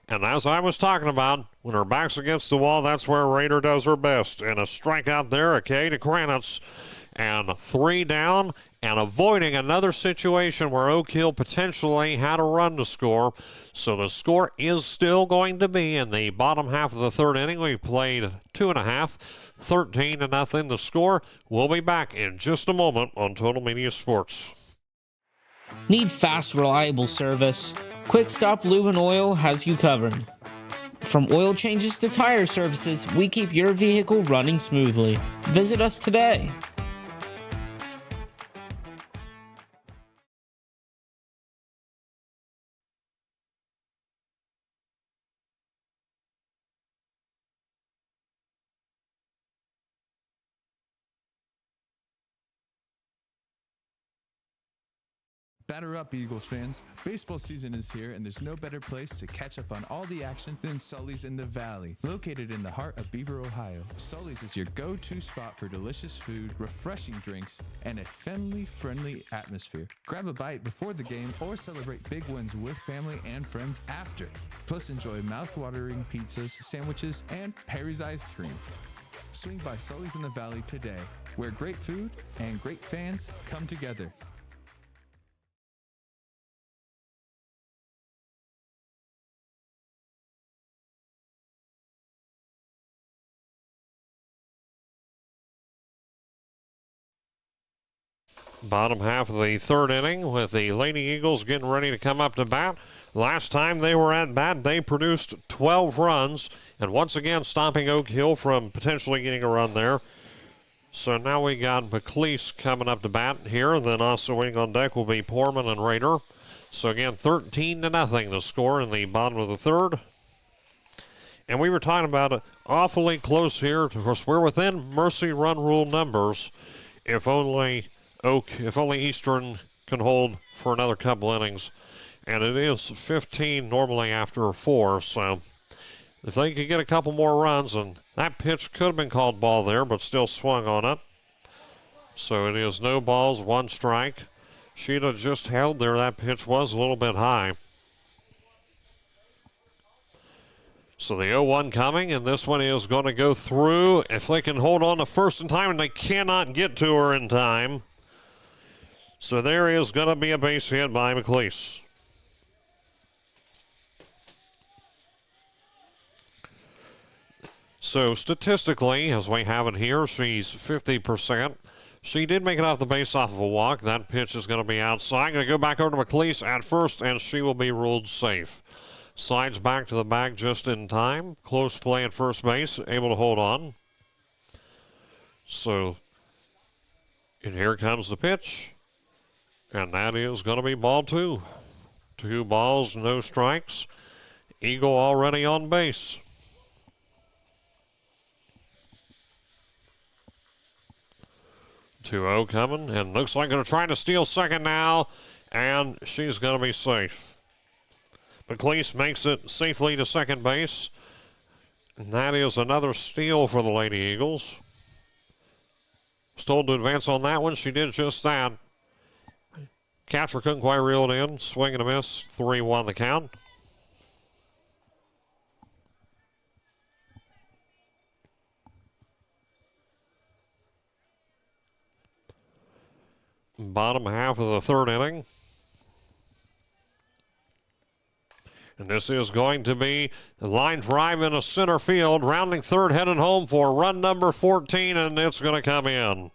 And as I was talking about, when her back's against the wall, that's where Raider does her best. And a strikeout there, a K to Kranitz. And 3 down, and avoiding another situation where Oak Hill potentially had a run to score. So the score is still going to be in the bottom half of the third inning. We've played 2.5, 13-0 the score. We'll be back in just a moment on Total Media Sports. Need fast, reliable service? Quick Stop Lube and Oil has you covered. From oil changes to tire services, we keep your vehicle running smoothly. Visit us today. Batter up, Eagles fans. Baseball season is here, and there's no better place to catch up on all the action than Sully's in the Valley. Located in the heart of Beaver, Ohio, Sully's is your go-to spot for delicious food, refreshing drinks, and a family-friendly atmosphere. Grab a bite before the game or celebrate big wins with family and friends after. Plus, enjoy mouth-watering pizzas, sandwiches, and Perry's ice cream. Swing by Sully's in the Valley today, where great food and great fans come together. Bottom half of the third inning with the Lady Eagles getting ready to come up to bat. Last time they were at bat, they produced 12 runs, and once again stopping Oak Hill from potentially getting a run there. So now we got McLeese coming up to bat here. Then also waiting on deck will be Poorman and Raider. So again, 13-0 the score in the bottom of the third. And we were talking about it awfully close here. Of course, we're within mercy run rule numbers. If only Eastern can hold for another couple innings. And it is 15 normally after 4. So if they could get a couple more runs, and that pitch could have been called ball there, but still swung on it. So it is no balls, 1 strike. She'd have just held there. That pitch was a little bit high. So the 0-1 coming, and this one is going to go through. If they can hold on to first in time, and they cannot get to her in time. So there is going to be a base hit by McLeese. So statistically, as we have it here, she's 50%. She did make it off the base off of a walk. That pitch is going to be outside. Going to go back over to McLeese at first, and she will be ruled safe. Slides back to the bag just in time. Close play at first base, able to hold on. So, and here comes the pitch. And that is going to be ball 2. 2 balls, no strikes. Eagle already on base. Two-0 coming, and looks like going to try to steal second now, and she's going to be safe. McLeese makes it safely to second base, and that is another steal for the Lady Eagles. Was told to advance on that one. She did just that. Catcher couldn't quite reel it in. Swing and a miss. 3-1 the count. Bottom half of the third inning. And this is going to be the line drive into center field. Rounding third, headed home for run number 14, and it's going to come in.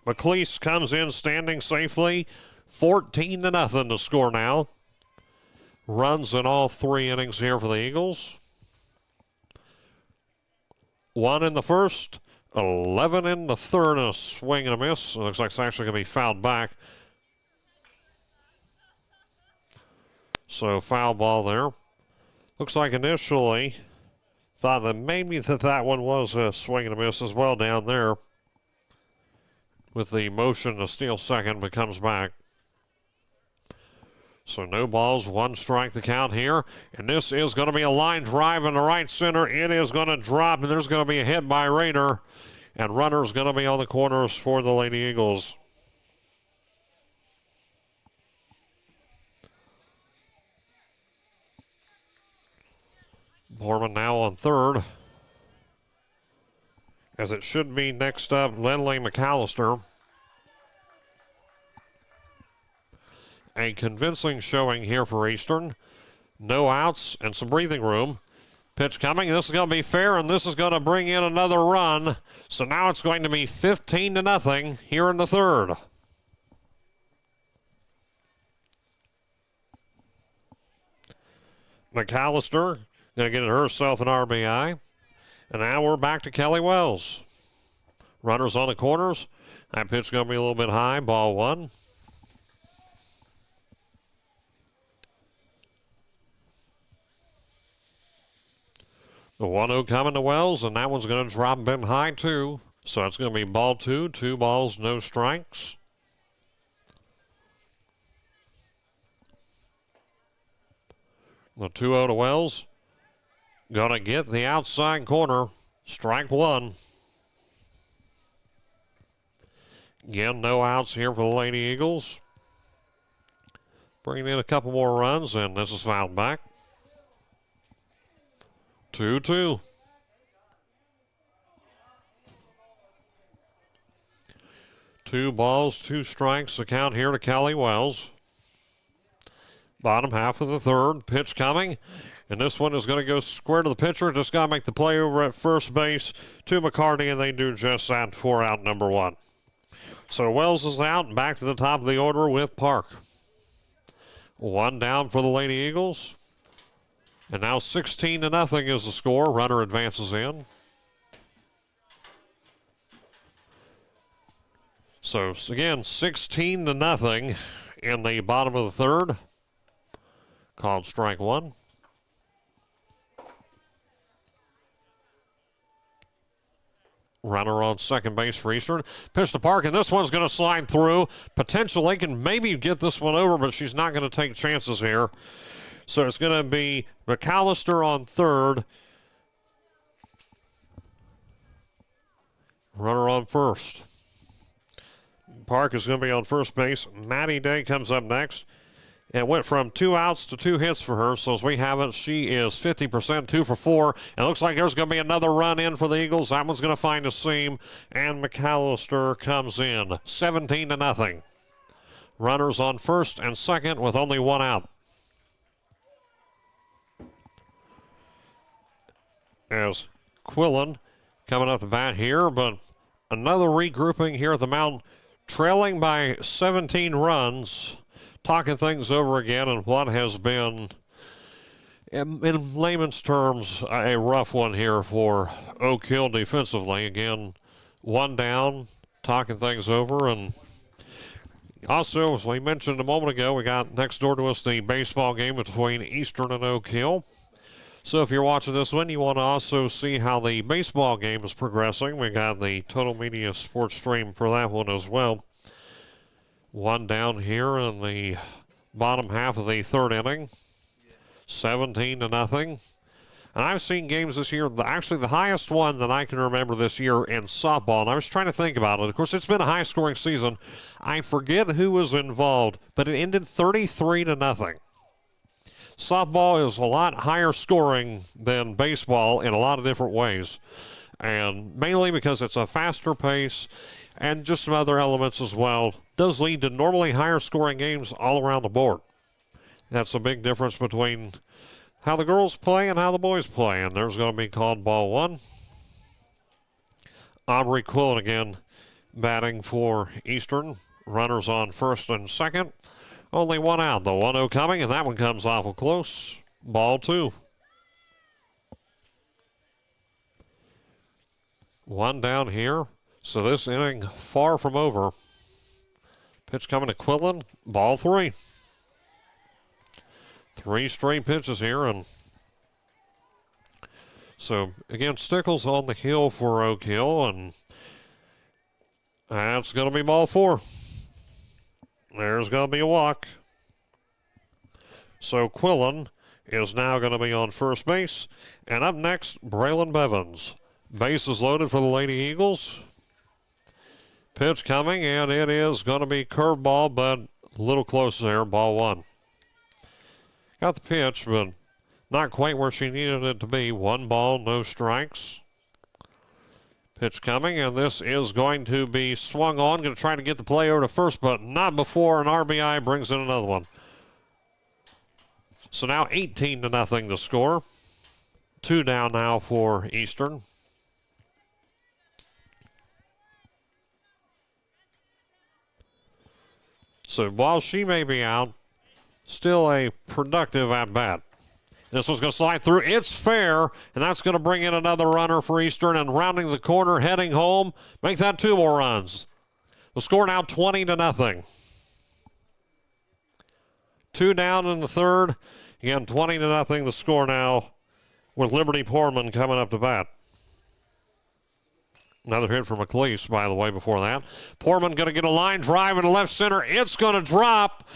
McLeese comes in standing safely. 14-0 to score now. Runs in all 3 innings here for the Eagles. 1 in the first. 11 in the third, and a swing and a miss. It looks like it's actually going to be fouled back. So foul ball there. Looks like initially thought that maybe that one was a swing and a miss as well down there. With the motion to steal second, but comes back. So no balls, 1 strike the count here. And this is going to be a line drive in the right center. It is going to drop, and there's going to be a hit by Raider. And runner's going to be on the corners for the Lady Eagles. Borman now on third. As it should be next up, Lindley McAllister. A convincing showing here for Eastern. No outs and some breathing room. Pitch coming. This is going to be fair, and this is going to bring in another run. So now it's going to be 15-0 here in the third. McAllister going to get herself an RBI. And now we're back to Kelly Wells. Runners on the corners. That pitch going to be a little bit high. Ball 1. The 1-0 coming to Wells, and that one's going to drop in high too. So it's going to be ball 2. 2 balls, no strikes. The 2-0 to Wells. Going to get the outside corner. Strike 1. Again, no outs here for the Lady Eagles. Bringing in a couple more runs, and this is fouled back. 2-2. Two balls, 2 strikes. The count here to Kelly Wells. Bottom half of the third. Pitch coming. And this one is going to go square to the pitcher. Just got to make the play over at first base to McCarty, and they do just that for out number 1. So Wells is out. Back to the top of the order with Park. 1 down for the Lady Eagles. And now 16-0 is the score. Runner advances in. So again, 16-0 in the bottom of the third. Called strike 1. Runner on second base for Eastern. Pitch to Park, and this one's going to slide through. Potentially can maybe get this one over, but she's not going to take chances here. So it's going to be McAllister on third. Runner on first. Park is going to be on first base. Maddie Day comes up next. It went from 2 outs to 2 hits for her. So as we have it, she is 50%, 2 for 4. And it looks like there's going to be another run in for the Eagles. That one's going to find a seam. And McAllister comes in. 17-0. Runners on first and second with only 1 out. As Quillen coming up the bat here, but another regrouping here at the mound, trailing by 17 runs, talking things over again in what has been, in layman's terms, a rough one here for Oak Hill defensively. Again, one down, talking things over, and also, as we mentioned a moment ago, we got next door to us the baseball game between Eastern and Oak Hill. So if you're watching this one, you want to also see how the baseball game is progressing. We got the Total Media Sports Stream for that one as well. One down here in the bottom half of the third inning, 17-0. And I've seen games this year, actually the highest one that I can remember this year in softball, and I was trying to think about it. Of course, it's been a high-scoring season. I forget who was involved, but it ended 33-0. Softball is a lot higher scoring than baseball in a lot of different ways, and mainly because it's a faster pace and just some other elements as well. Does lead to normally higher scoring games all around the board. That's a big difference between how the girls play and how the boys play, and there's going to be called ball one. Aubrey Quillen again batting for Eastern. Runners on first and second. Only one out, the 1-0 coming, and that one comes awful close. Ball two. One down here, so this inning far from over. Pitch coming to Quillen, ball three. 3 straight pitches here, and so again, Stickles on the hill for Oak Hill, and that's going to be ball four. There's going to be a walk. So Quillen is now going to be on first base. And up next, Braylon Bevins. Base is loaded for the Lady Eagles. Pitch coming, and it is going to be curveball, but a little close there, ball one. Got the pitch, but not quite where she needed it to be. 1 ball, no strikes. Pitch coming, and this is going to be swung on. Going to try to get the play over to first, but not before an RBI brings in another one. So now 18-0 the score. 2 down now for Eastern. So while she may be out, still a productive at-bat. This one's going to slide through. It's fair, and that's going to bring in another runner for Eastern, and rounding the corner, heading home, make that 2 more runs. The score now 20-0. 2 down in the third. Again, 20-0 the score now with Liberty Poorman coming up to bat. Another hit from McLeese, by the way, before that. Poorman going to get a line drive in left center. It's going to drop.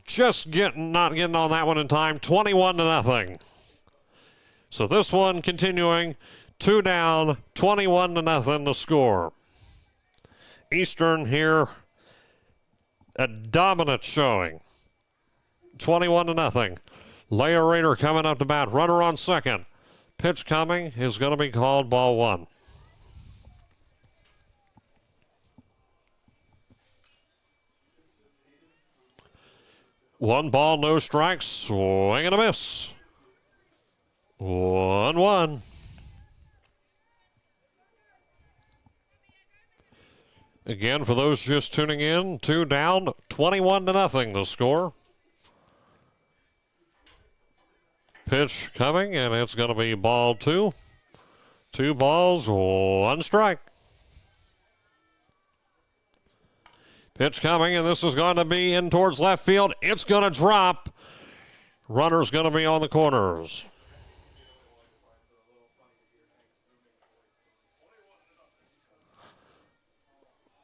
Just not getting on that one in time. 21-0. So this one continuing. 2 down, 21-0 the score. Eastern here, a dominant showing. 21-0. Leah Rader coming up to bat. Runner on second. Pitch coming is going to be called ball one. One ball, no strikes. Swing and a miss. 1-1. Again, for those just tuning in, 2 down, 21-0 the score. Pitch coming, and it's going to be ball 2. 2 balls, 1 strike. Pitch coming, and this is going to be in towards left field. It's going to drop. Runner's going to be on the corners.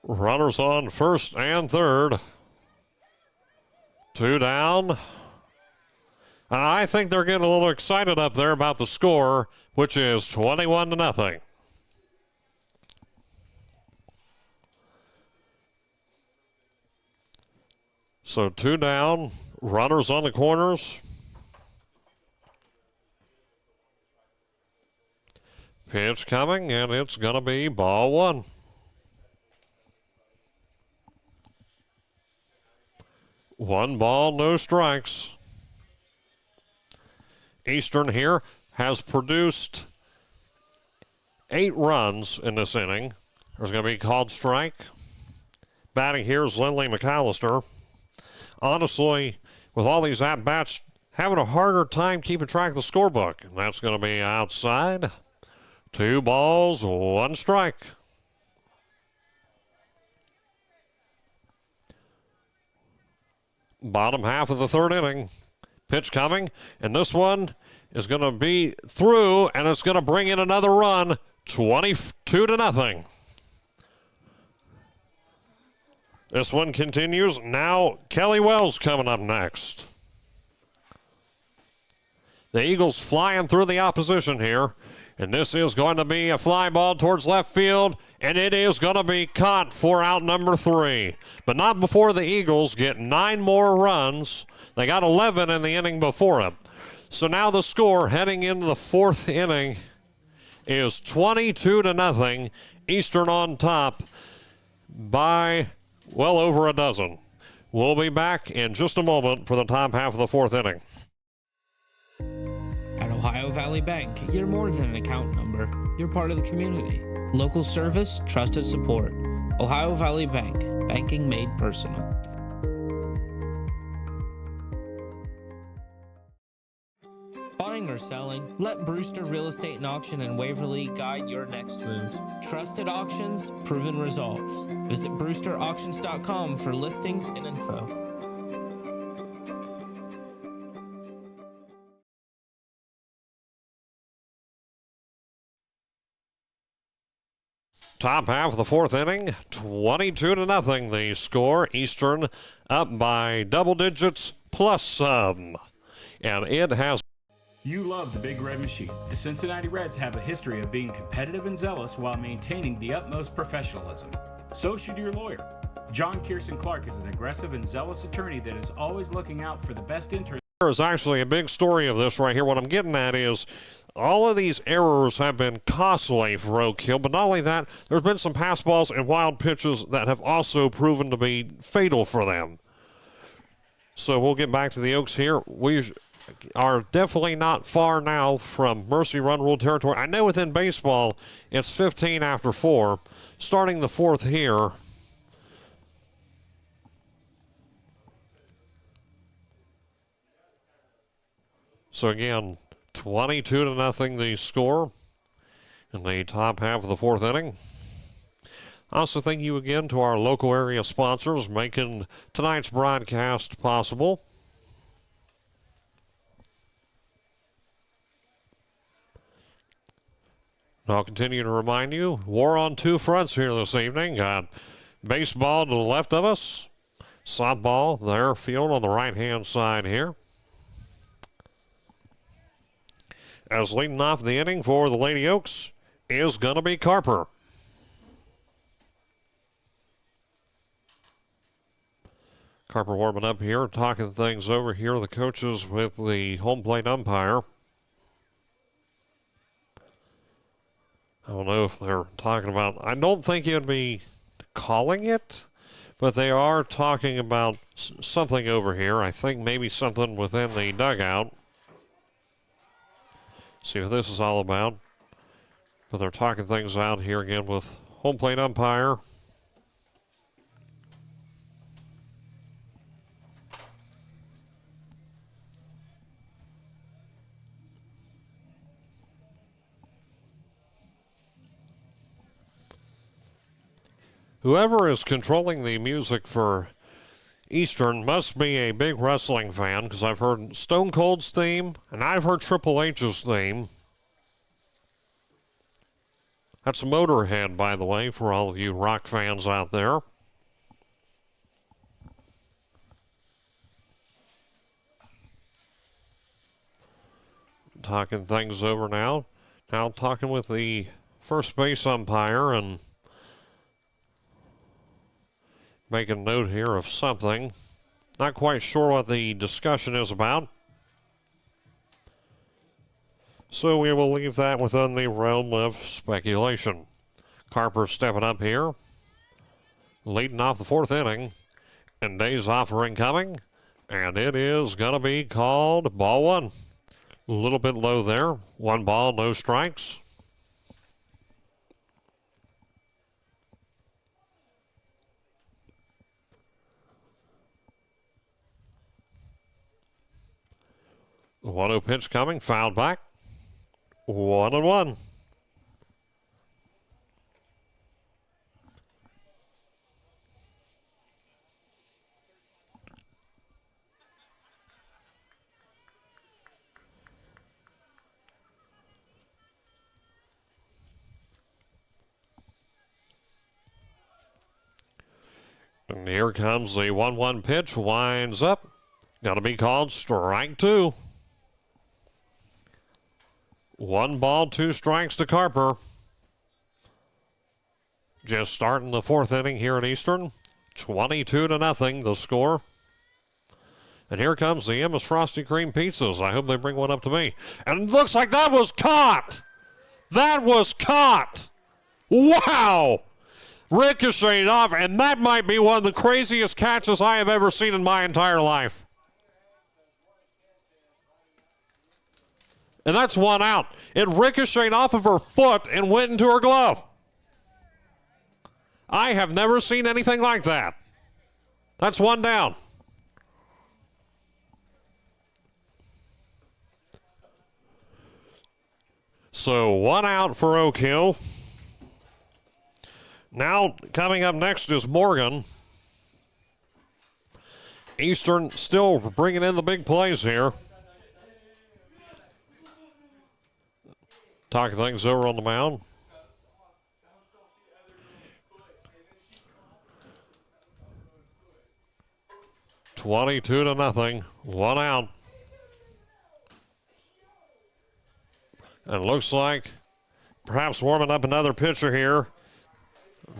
Runners on first and third. 2 down. I think they're getting a little excited up there about the score, which is 21-0. So 2 down, runners on the corners. Pitch coming, and it's going to be ball 1. One ball, no strikes. Eastern here has produced 8 runs in this inning. There's going to be called strike. Batting here is Lindley McAllister. Honestly, with all these at-bats, having a harder time keeping track of the scorebook. And that's going to be outside. 2 balls, 1 strike. Bottom half of the 3rd inning. Pitch coming, and this one is going to be through, and it's going to bring in another run, 22-0. This one continues. Now Kelly Wells coming up next. The Eagles flying through the opposition here, and this is going to be a fly ball towards left field, and it is going to be caught for out number 3. But not before the Eagles get 9 more runs. They got 11 in the inning before it. So now the score heading into the 4th inning is 22-0. Eastern on top by well over a dozen. We'll be back in just a moment for the top half of the 4th inning. At Ohio Valley Bank, you're more than an account number. You're part of the community. Local service, trusted support. Ohio Valley Bank, banking made personal. Buying or selling? Let Brewster Real Estate and Auction in Waverly guide your next move. Trusted auctions, proven results. Visit brewsterauctions.com for listings and info. Top half of the 4th inning, 22-0 the score. Eastern up by double digits plus some. And it has... You love the Big Red Machine. The Cincinnati Reds have a history of being competitive and zealous while maintaining the utmost professionalism. So should your lawyer. John Kierson Clark is an aggressive and zealous attorney that is always looking out for the best interest. There is actually a big story of this right here. What I'm getting at is all of these errors have been costly for Oak Hill, but not only that, there's been some pass balls and wild pitches that have also proven to be fatal for them. So we'll get back to the Oaks here. We are definitely not far now from Mercy Run Rule territory. I know within baseball it's 15 after 4. Starting the 4th here. So again, 22-0 the score in the top half of the 4th inning. Also, thank you again to our local area sponsors making tonight's broadcast possible. I'll continue to remind you, war on 2 fronts here this evening. Got baseball to the left of us, softball, their field on the right-hand side here. As leading off the inning for the Lady Oaks is going to be Carper. Carper warming up here, talking things over here, the coaches with the home plate umpire. I don't know if they're talking about, I don't think it'd be calling it, but they are talking about something over here. I think maybe something within the dugout. See what this is all about. But they're talking things out here again with home plate umpire. Whoever is controlling the music for Eastern must be a big wrestling fan, because I've heard Stone Cold's theme, and I've heard Triple H's theme. That's Motorhead, by the way, for all of you rock fans out there. Talking things over now. Now talking with the first base umpire and making note here of something. Not quite sure what the discussion is about. So we will leave that within the realm of speculation. Carper stepping up here, leading off the 4th inning, and Day's offering coming, and it is going to be called ball 1. A little bit low there. 1 ball, no strikes. The 1-0 pitch coming, fouled back. 1-1. And here comes the 1-1 pitch, winds up. Got to be called strike 2. 1 ball, 2 strikes to Carper. Just starting the 4th inning here at Eastern. 22-0 the score. And here comes the Emma's Frosty Cream Pizzas. I hope they bring one up to me. And it looks like that was caught. That was caught. Wow. Ricocheted off, and that might be one of the craziest catches I have ever seen in my entire life. And that's 1 out. It ricocheted off of her foot and went into her glove. I have never seen anything like that. That's 1 down. So 1 out for Oak Hill. Now, coming up next is Morgan. Eastern still bringing in the big plays here. Talking things over on the mound. $22-0. 1 out. And it looks like perhaps warming up another pitcher here.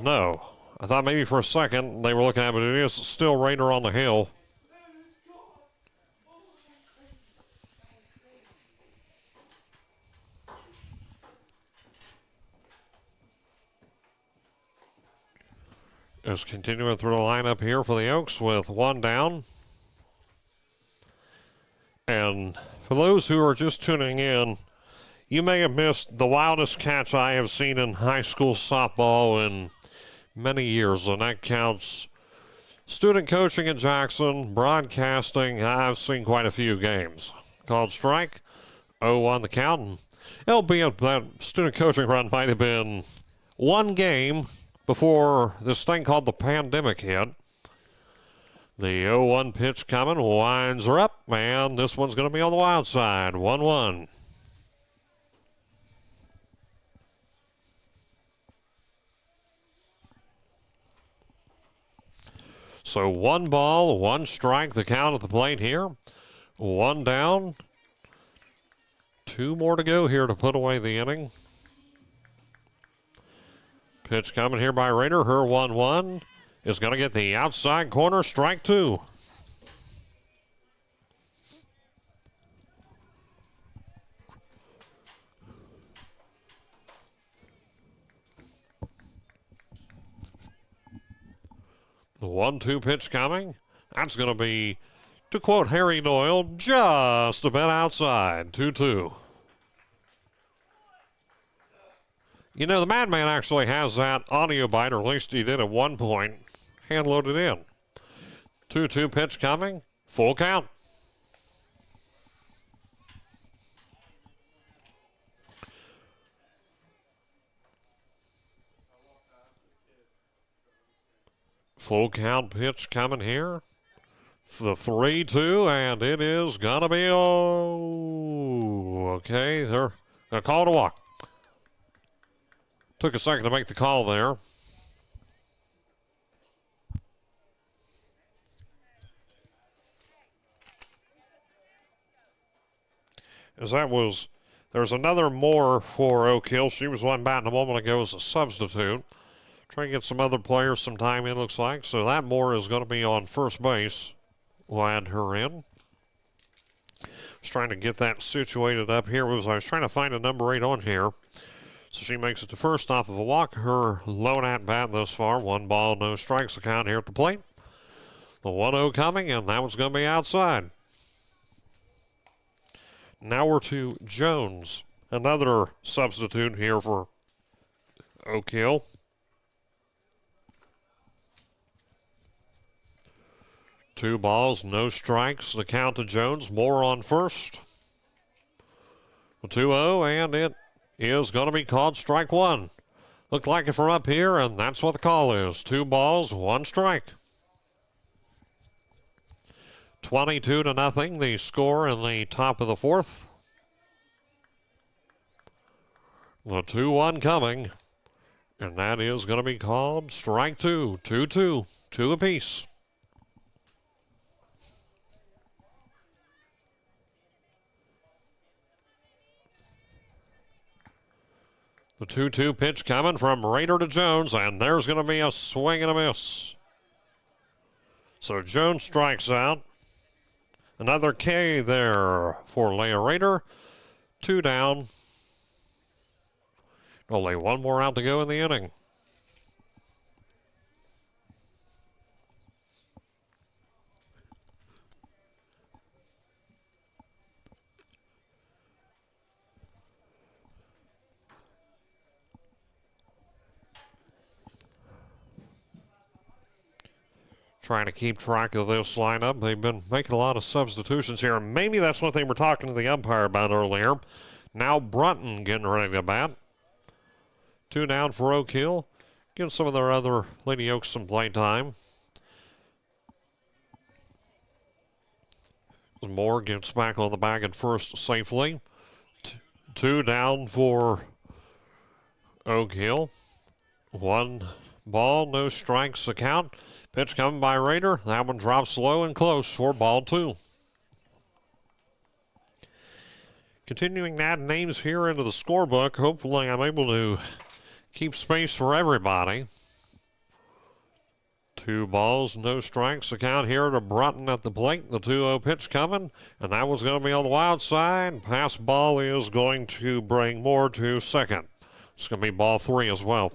No. I thought maybe for a second they were looking at it, but it is still Raider on the hill. Just continuing through the lineup here for the Oaks with 1 down. And for those who are just tuning in, you may have missed the wildest catch I have seen in high school softball in many years, and that counts student coaching at Jackson, broadcasting. I've seen quite a few games. Called strike, 0-1 the count. And albeit that student coaching run might have been 1 game before this thing called the pandemic hit. The 0-1 pitch coming, winds her up, and this one's going to be on the wild side, 1-1. So 1 ball, 1 strike, the count at the plate here. 1 down. 2 more to go here to put away the inning. Pitch coming here by Raider. Her 1-1 is going to get the outside corner, strike 2. The 1-2 pitch coming. That's going to be, to quote Harry Doyle, just a bit outside. 2-2. You know, the Madman actually has that audio bite, or at least he did at one point, hand-loaded in. 2-2 pitch coming. Full count. Full count pitch coming here. The 3-2, and it is going to be, okay, they're going to call it a walk. Took a second to make the call there. As that was, there's another more for Oak Hill. She was one batting a moment ago as a substitute. Trying to get some other players some time in, looks like. So that Moore is going to be on first base. We'll add her in. Just trying to get that situated up here. I was trying to find a number 8 on here. So she makes it to first off of a walk. Her lone at bat thus far. 1 ball, no strikes. The count here at the plate. The 1-0 coming, and that one's going to be outside. Now we're to Jones. Another substitute here for Oak Hill. 2 balls, no strikes. The count to Jones. Moore on first. 2-0, and it is going to be called strike one. Looked like it from up here, and that's what the call is. 2 balls, 1 strike. 22-0, the score in the top of the fourth. The 2-1 coming, and that is going to be called strike two. 2-2, 2 apiece. The 2-2 pitch coming from Raider to Jones, and there's going to be a swing and a miss. So Jones strikes out. Another K there for Leah Raider. 2 down. Only 1 more out to go in the inning. Trying to keep track of this lineup. They've been making a lot of substitutions here. Maybe that's what they were talking to the umpire about earlier. Now Brunton getting ready to bat. 2 down for Oak Hill. Give some of their other Lady Oaks some play time. Moore gets back on the bag at first safely. 2 down for Oak Hill. 1 ball, no strikes, the count. Pitch coming by Raider. That one drops low and close for ball 2. Continuing to add names here into the scorebook. Hopefully I'm able to keep space for everybody. 2 balls, no strikes. The count here to Brunton at the plate. The 2-0 pitch coming. And that one's going to be on the wild side. Pass ball is going to bring Moore to second. It's going to be ball 3 as well.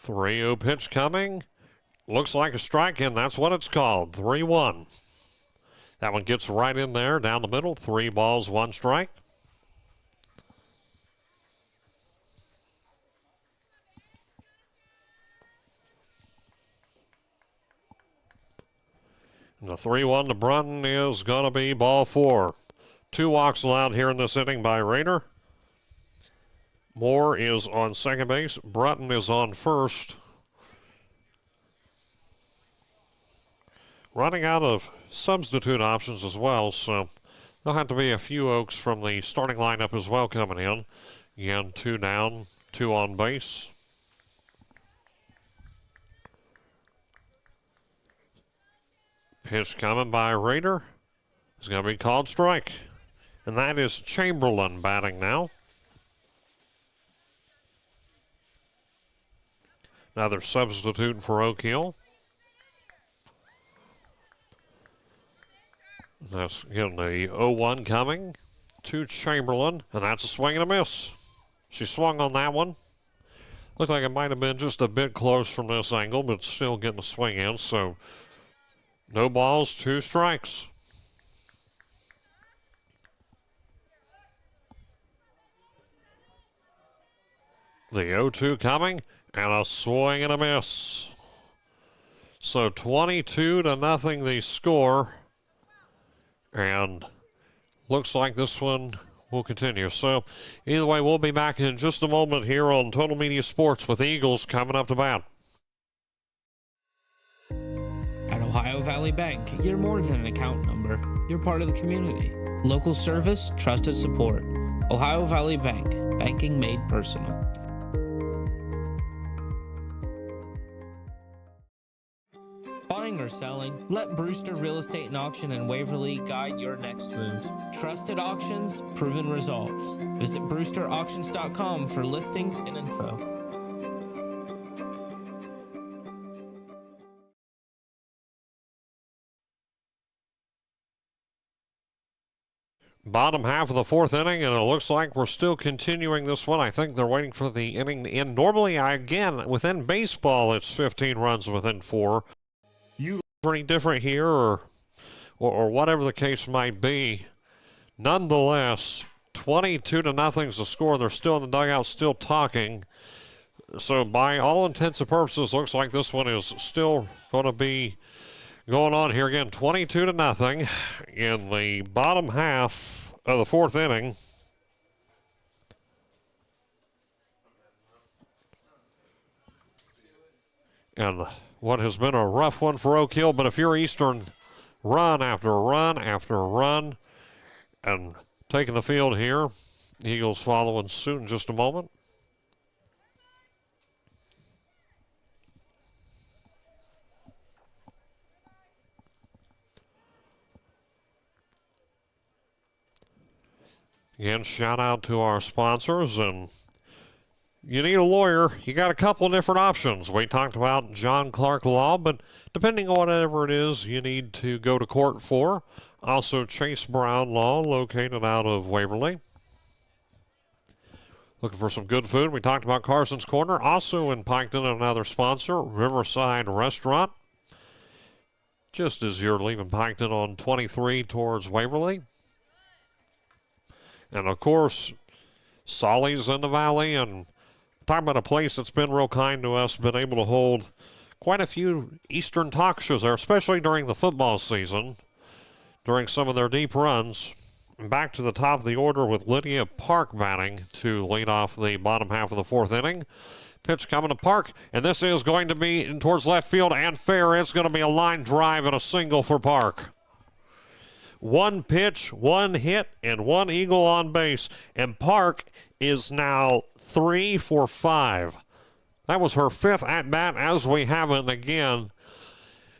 The 3-0 pitch coming. Looks like a strike, and that's what it's called. 3-1. That one gets right in there, down the middle. 3 balls, 1 strike. And the 3-1 to Brunton is going to be ball 4. 2 walks allowed here in this inning by Raider. Moore is on second base. Brunton is on first. Running out of substitute options as well, so there'll have to be a few Oaks from the starting lineup as well coming in. Again, 2 down, 2 on base. Pitch coming by Raider. It's going to be called strike. And that is Chamberlain batting now. Another substitute for Oak Hill. That's again the 0-1 coming to Chamberlain, and that's a swing and a miss. She swung on that one. Looked like it might have been just a bit close from this angle, but still getting a swing in, so no balls, 2 strikes. The 0-2 coming, and a swing and a miss. So 22-0 the score. And looks like this one will continue. So either way, we'll be back in just a moment here on Total Media Sports with Eagles coming up to bat. At Ohio Valley Bank, you're more than an account number. You're part of the community. Local service, trusted support. Ohio Valley Bank, banking made personal. Buying or selling? Let Brewster Real Estate and Auction in Waverly guide your next move. Trusted auctions, proven results. Visit brewsterauctions.com for listings and info. Bottom half of the 4th inning, and it looks like we're still continuing this one. I think they're waiting for the inning to end. Normally, again, within baseball, it's 15 runs within 4. Pretty different here, or whatever the case might be. Nonetheless, 22-0 is the score. They're still in the dugout, still talking. So by all intents and purposes, looks like this one is still going to be going on here again. 22-0 in the bottom half of the fourth inning. And what has been a rough one for Oak Hill, but if you're Eastern, run after run after run and taking the field here. Eagles following suit in just a moment. Again, shout out to our sponsors, and you need a lawyer. You got a couple of different options. We talked about John Clark Law, but depending on whatever it is you need to go to court for. Also, Chase Brown Law, located out of Waverly. Looking for some good food. We talked about Carson's Corner. Also in Piketon, another sponsor, Riverside Restaurant. Just as you're leaving Piketon on 23 towards Waverly. And, of course, Solly's in the Valley. And talking about a place that's been real kind to us, been able to hold quite a few Eastern talk shows there, especially during the football season, during some of their deep runs. And back to the top of the order with Lydia Park batting to lead off the bottom half of the fourth inning. Pitch coming to Park, and this is going to be in towards left field and fair. It's going to be a line drive and a single for Park. One pitch, one hit, and one Eagle on base. And Park is now 3 for 5. That was her fifth at-bat as we have it again.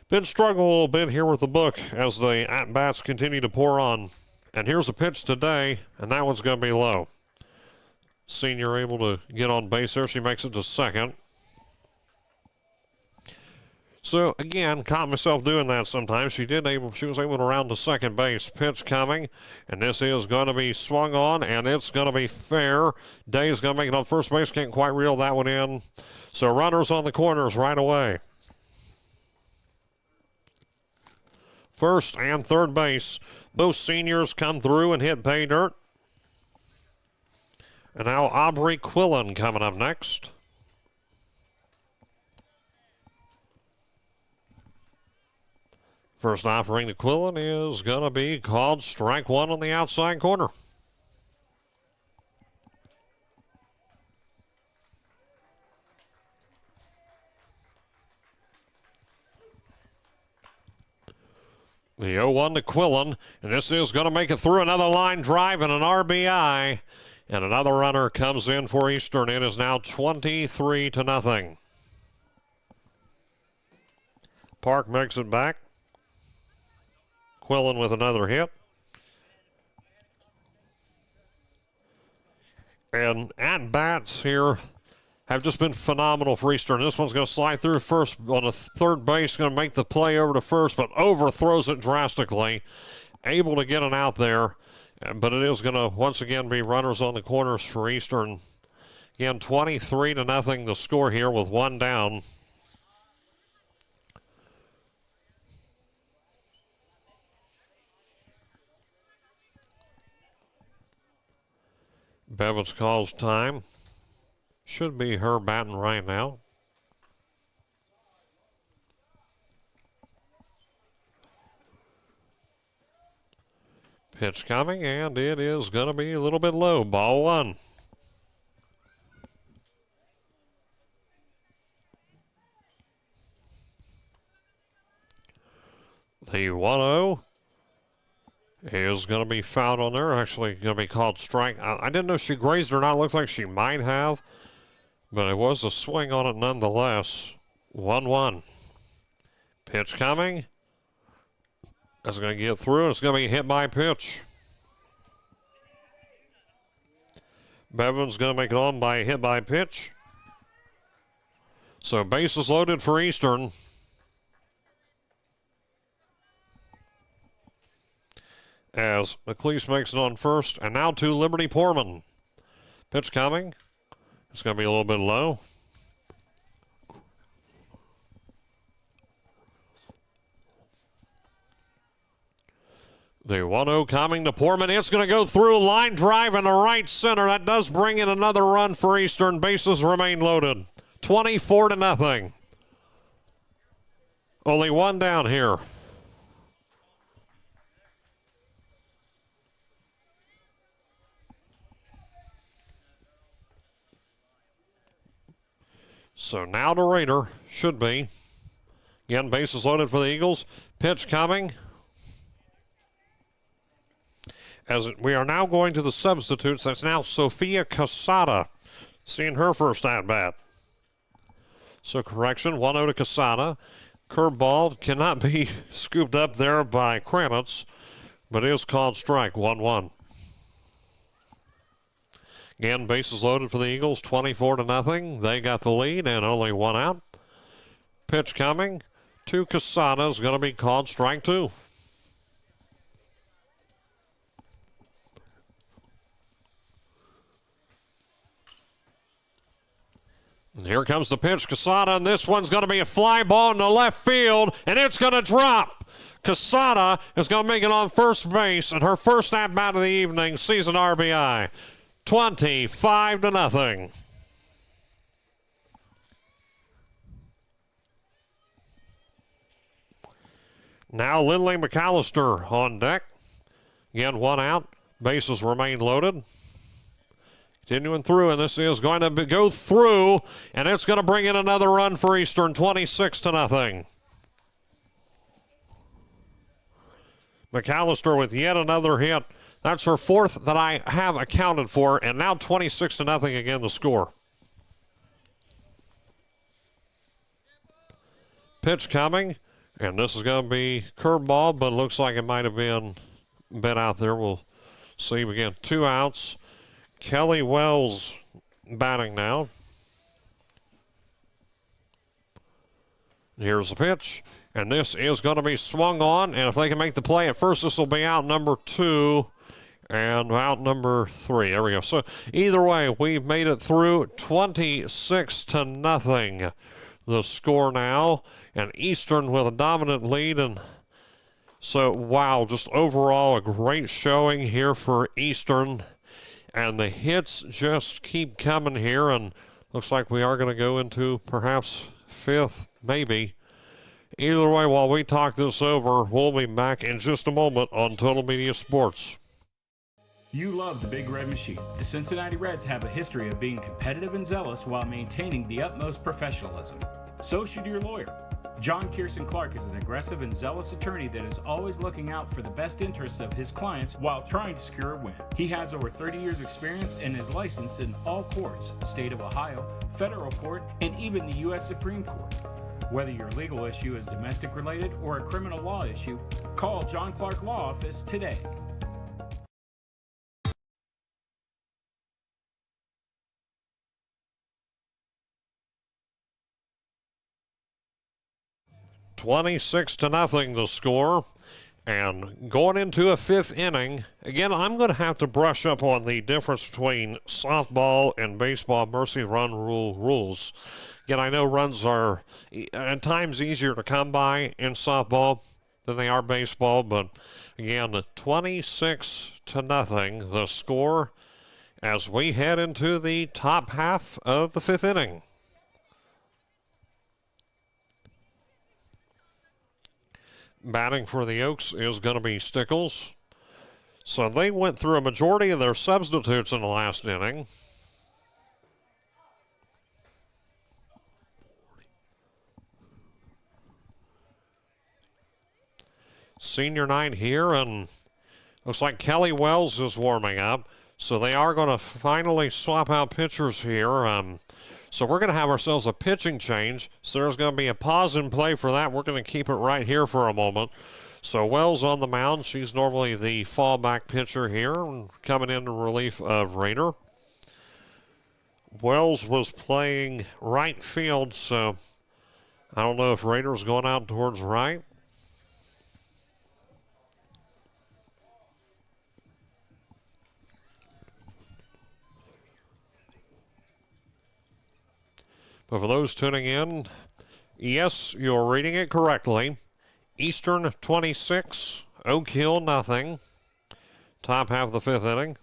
Been struggling a little bit here with the book as the at-bats continue to pour on. And here's a pitch today, and that one's going to be low. Senior able to get on base there. She makes it to second. So, again, caught myself doing that sometimes. She was able to round to second base. Pitch coming, and this is going to be swung on, and it's going to be fair. Day is going to make it on first base. Can't quite reel that one in. So, runners on the corners right away. First and third base. Both seniors come through and hit pay dirt. And now Aubrey Quillen coming up next. First offering to Quillen is going to be called strike one on the outside corner. The 0-1 to Quillen, and this is going to make it through another line drive and an RBI. And another runner comes in for Eastern. It is now 23-0. Park makes it back. Quillen with another hit. And at-bats here have just been phenomenal for Eastern. This one's going to slide through first on the third base, going to make the play over to first, but overthrows it drastically. Able to get an out there, but it is going to once again be runners on the corners for Eastern. Again, 23-0 the score here with one down. Bevins calls time. Should be her batting right now. Pitch coming, and it is going to be a little bit low. Ball one. The 1-0 is going to be fouled on there. Actually, going to be called strike. I didn't know if she grazed or not. Looks like she might have, but it was a swing on it nonetheless. 1-1. Pitch coming. That's going to get through. It's going to be hit by pitch. Bevan's going to make it on by a hit by pitch. So bases loaded for Eastern. As McLeese makes it on first, and now to Liberty Poorman. Pitch coming. It's going to be a little bit low. The 1-0 coming to Portman. It's going to go through, line drive in the right center. That does bring in another run for Eastern. Bases remain loaded. 24-0. Only one down here. So now to Raider, should be. Again, bases loaded for the Eagles. Pitch coming. As we are now going to the substitutes, that's now Sophia Casada, seeing her first at-bat. So correction, 1-0 to Casada. Curveball cannot be scooped up there by Kranitz, but is called strike, 1-1. Again, bases loaded for the Eagles, 24-0. They got the lead and only one out. Pitch coming to Casada is going to be called strike 2. And here comes the pitch, Casada, and this one's going to be a fly ball in the left field, and it's going to drop. Casada is going to make it on first base, and her first at-bat of the evening sees an RBI. 25-0. Now Lindley McAllister on deck. Again, one out. Bases remain loaded. Continuing through, and this is going to go through, and it's going to bring in another run for Eastern, 26-0. McAllister with yet another hit. That's her fourth that I have accounted for, and now 26-0 again the score. Pitch coming, and this is going to be curveball, but it looks like it might have been out there. We'll see again. 2 outs. Kelly Wells batting now. Here's the pitch, and this is going to be swung on, and if they can make the play at first, this will be out number 2 and out number 3. There we go. So either way, we've made it through, 26-0 the score now, and Eastern with a dominant lead. And so, wow, just overall a great showing here for Eastern. And the hits just keep coming here, and looks like we are going to go into perhaps 5th, maybe. Either way, while we talk this over, we'll be back in just a moment on Total Media Sports. You love the Big Red Machine. The Cincinnati Reds have a history of being competitive and zealous while maintaining the utmost professionalism. So should your lawyer. John Kierson Clark is an aggressive and zealous attorney that is always looking out for the best interests of his clients while trying to secure a win. He has over 30 years experience and is licensed in all courts, state of Ohio, federal court, and even the U.S. Supreme Court. Whether your legal issue is domestic related or a criminal law issue, call John Clark Law Office today. $26-0 the score, and going into a 5th inning. Again, I'm going to have to brush up on the difference between softball and baseball mercy run rules. Again, I know runs are at times easier to come by in softball than they are baseball, but again, 26-0 the score as we head into the top half of the 5th inning. Batting for the Oaks is going to be Stickles. So they went through a majority of their substitutes in the last inning. Senior night here, and looks like Kelly Wells is warming up. So they are going to finally swap out pitchers here. So we're going to have ourselves a pitching change. So there's going to be a pause in play for that. We're going to keep it right here for a moment. So Wells on the mound. She's normally the fallback pitcher here, coming in relief of Raider. Wells was playing right field, so I don't know if Raider's going out towards right. But for those tuning in, yes, you're reading it correctly. Eastern 26, Oak Hill, nothing. Top half of the fifth inning.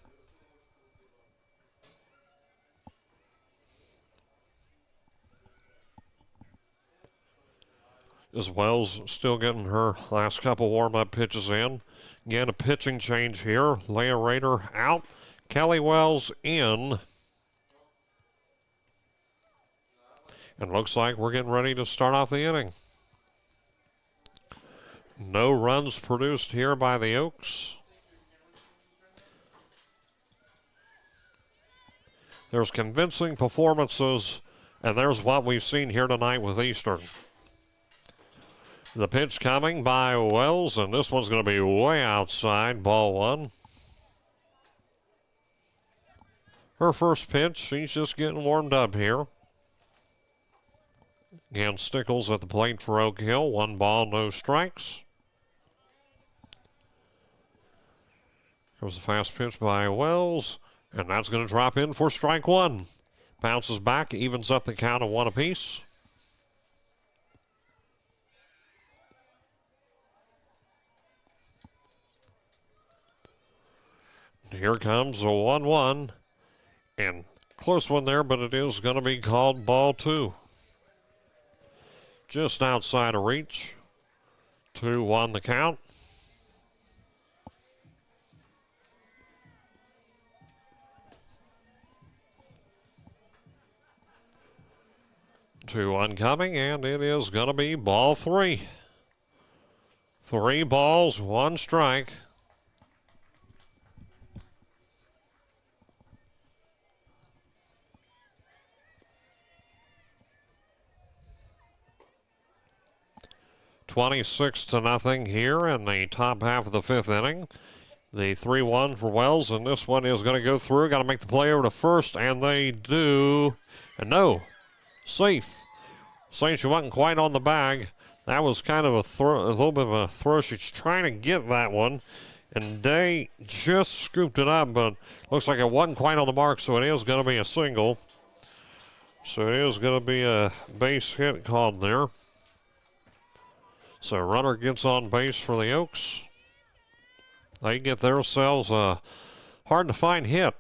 As Wells still getting her last couple warm-up pitches in. Again, a pitching change here. Leah Rader out. Kelly Wells in. And looks like we're getting ready to start off the inning. No runs produced here by the Oaks. There's convincing performances, and there's what we've seen here tonight with Eastern. The pitch coming by Wells, and this one's going to be way outside, ball one. Her first pitch, she's just getting warmed up here. Again, Stickles at the plate for Oak Hill. 1 ball, no strikes. Comes a fast pitch by Wells, and that's going to drop in for strike 1. Bounces back, evens up the count of 1 apiece. Here comes a 1-1, and close one there, but it is going to be called ball 2. Just outside of reach. 2-1 the count. Two coming, and it is going to be ball 3. 3 balls, 1 strike. (26-0) here in the top half of the 5th inning. The 3-1 for Wells, and this one is going to go through. Got to make the play over to first, and they do. And no, safe. Saying she wasn't quite on the bag. That was kind of a little bit of a throw. She's trying to get that one, and Day just scooped it up, but looks like it wasn't quite on the mark, so it is going to be a single. So it is going to be a base hit called there. So runner gets on base for the Oaks. They get themselves a hard-to-find hit.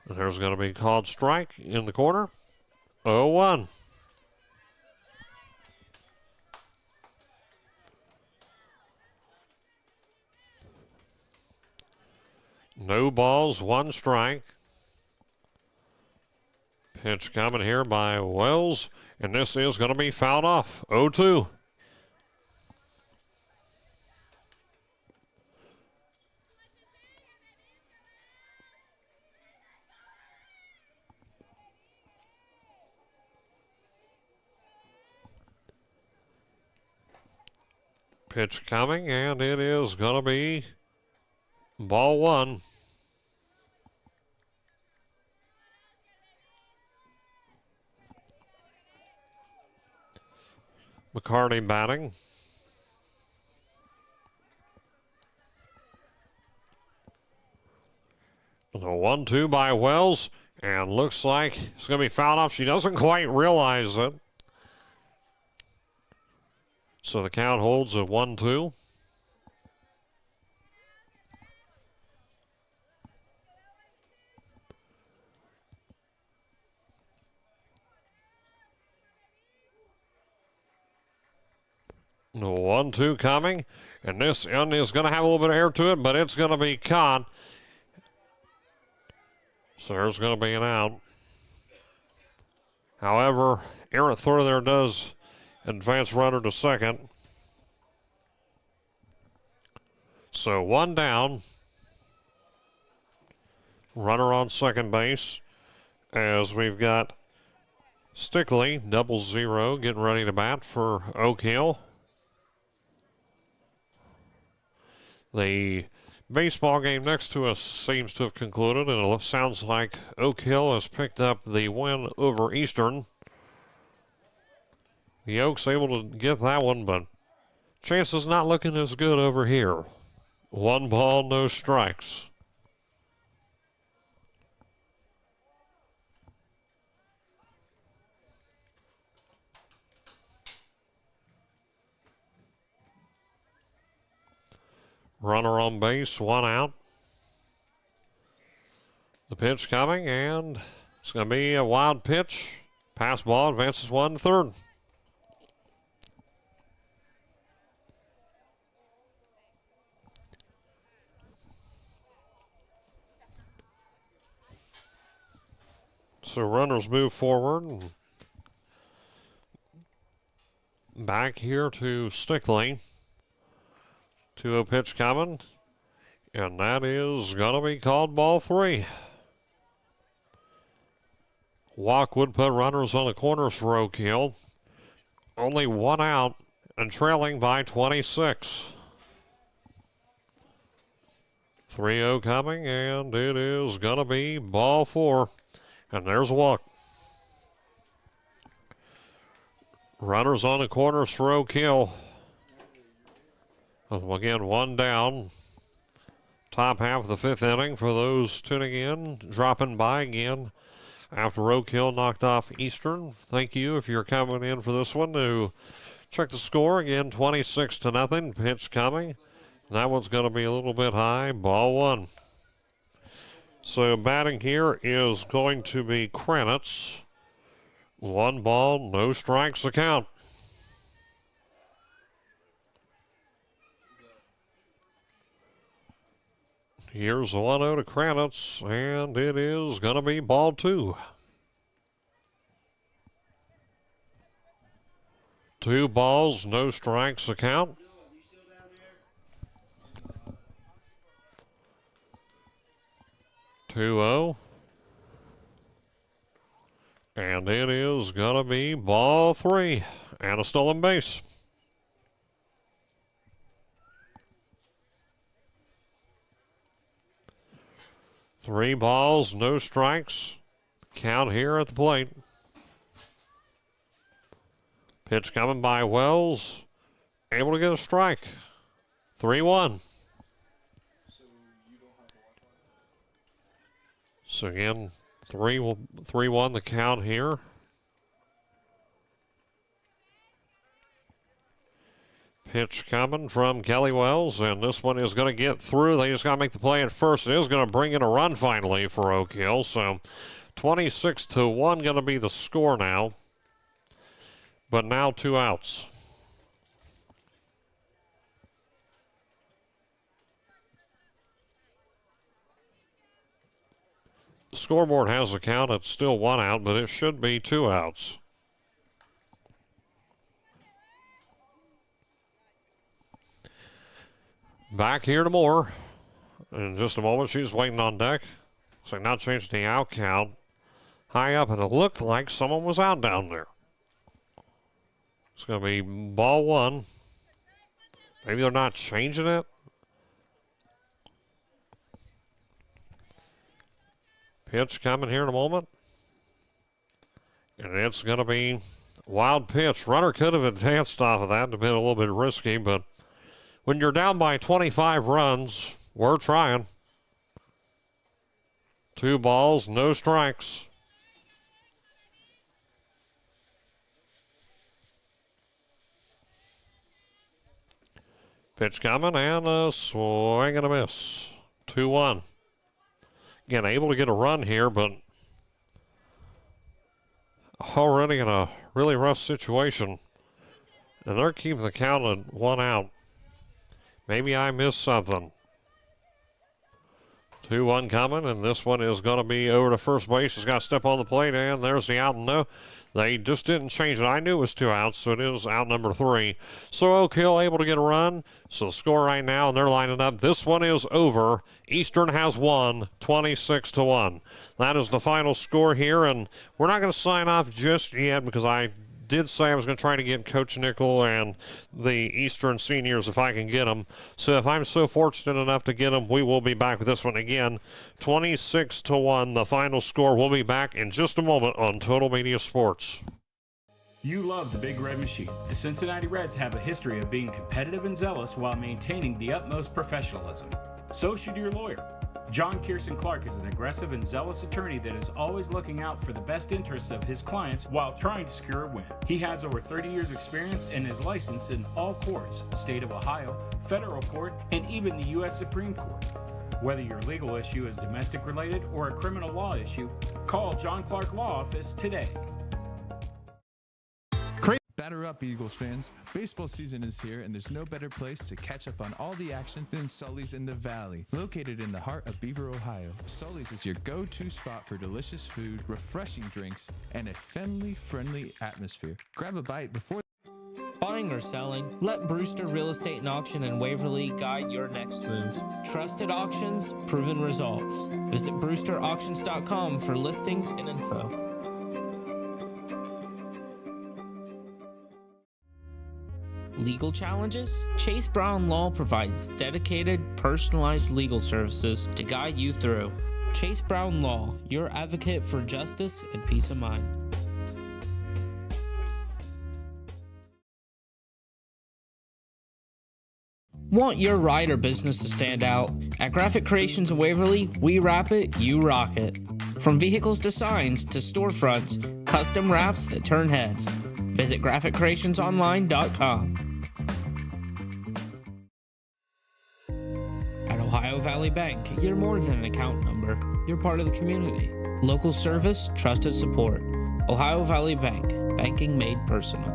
And there's going to be called strike in the corner. 0-1. No balls, 1 strike. Pitch coming here by Wells, and this is going to be fouled off. 0-2. Pitch coming, and it is going to be ball 1. McCarty batting. The 1-2 by Wells, and looks like it's going to be fouled off. She doesn't quite realize it. So the count holds at 1-2. The 1-2 coming, and this end is going to have a little bit of air to it, but it's going to be caught. So there's going to be an out. However, errant throw there does advance runner to second. So 1 down. Runner on second base as we've got Stickley, 0-0, getting ready to bat for Oak Hill. The baseball game next to us seems to have concluded, and it sounds like Oak Hill has picked up the win over Eastern. The Oaks able to get that one, but chances not looking as good over here. 1 ball, no strikes. Runner on base, one out. The pitch coming, and it's going to be a wild pitch. Pass ball, advances 1 to third. So runners move forward. Back here to Stickley. 2-0 pitch coming. And that is going to be called ball 3. Walk would put runners on the corners for Oak Hill. Only one out and trailing by 26. 3-0 coming, and it is going to be ball 4. And there's a walk. Runners on the corners for Oak Hill. Again, one down. Top half of the 5th inning for those tuning in, dropping by again after Oak Hill knocked off Eastern. Thank you if you're coming in for this one to check the score. Again, 26-0. Pitch coming. That one's going to be a little bit high. Ball 1. So batting here is going to be Kranitz. 1 ball, no strikes to count. Here's the 1-0 to Kranitz, and it is going to be ball 2. 2 balls, no strikes to count. Two-0. And it is going to be ball 3 and a stolen base. Three balls, no strikes. Count here at the plate. Pitch coming by Wells. Able to get a strike. 3-1. So again, 3-1 the count here. Pitch coming from Kelly Wells, and this one is going to get through. They just got to make the play at first. It is going to bring in a run finally for Oak Hill. So 26-1 going to be the score now. But now 2 outs. The scoreboard has a count. It's still 1 out, but it should be 2 outs. Back here to Moore. In just a moment, she's waiting on deck. So not changing the out count. High up, and it looked like someone was out down there. It's going to be ball 1. Maybe they're not changing it. Pitch coming here in a moment. And it's going to be wild pitch. Runner could have advanced off of that. It would have been a little bit risky, but when you're down by 25 runs, we're trying. 2 balls, no strikes. Pitch coming and a swing and a miss. 2-1. Again, able to get a run here, but already in a really rough situation. And they're keeping the count at 1 out. Maybe I missed something. 2-1 coming, and this one is going to be over to first base. He's got to step on the plate, and there's the out. No, they just didn't change it. I knew it was 2 outs, so it is out number 3. So Oak Hill able to get a run. So the score right now, and they're lining up. This one is over. Eastern has won 26-1. That is the final score here, and we're not going to sign off just yet because I did say I was going to try to get Coach Nickel and the Eastern seniors if I can get them. So if I'm so fortunate enough to get them, we will be back with this one again. 26-1, the final score. We'll be back in just a moment on Total Media Sports. You love the Big Red Machine. The Cincinnati Reds have a history of being competitive and zealous while maintaining the utmost professionalism. So should your lawyer. John Kirsten Clark is an aggressive and zealous attorney that is always looking out for the best interests of his clients while trying to secure a win. He has over 30 years experience and is licensed in all courts, state of Ohio, federal court, and even the U.S. Supreme Court. Whether your legal issue is domestic related or a criminal law issue, call John Clark Law Office today. Batter up, Eagles fans. Baseball season is here, and there's no better place to catch up on all the action than Sully's in the Valley. Located in the heart of Beaver, Ohio, Sully's is your go-to spot for delicious food, refreshing drinks, and a family-friendly atmosphere. Grab a bite before Buying or selling? Let Brewster Real Estate and Auction in Waverly guide your next move. Trusted auctions, proven results. Visit brewsterauctions.com for listings and info. Legal challenges? Chase Brown Law provides dedicated, personalized legal services to guide you through. Chase Brown Law, your advocate for justice and peace of mind. Want your ride or business to stand out? At Graphic Creations in Waverly, we wrap it, you rock it. From vehicles to signs to storefronts, custom wraps that turn heads. Visit graphiccreationsonline.com. At Ohio Valley Bank, you're more than an account number. You're part of the community. Local service, trusted support. Ohio Valley Bank, banking made personal.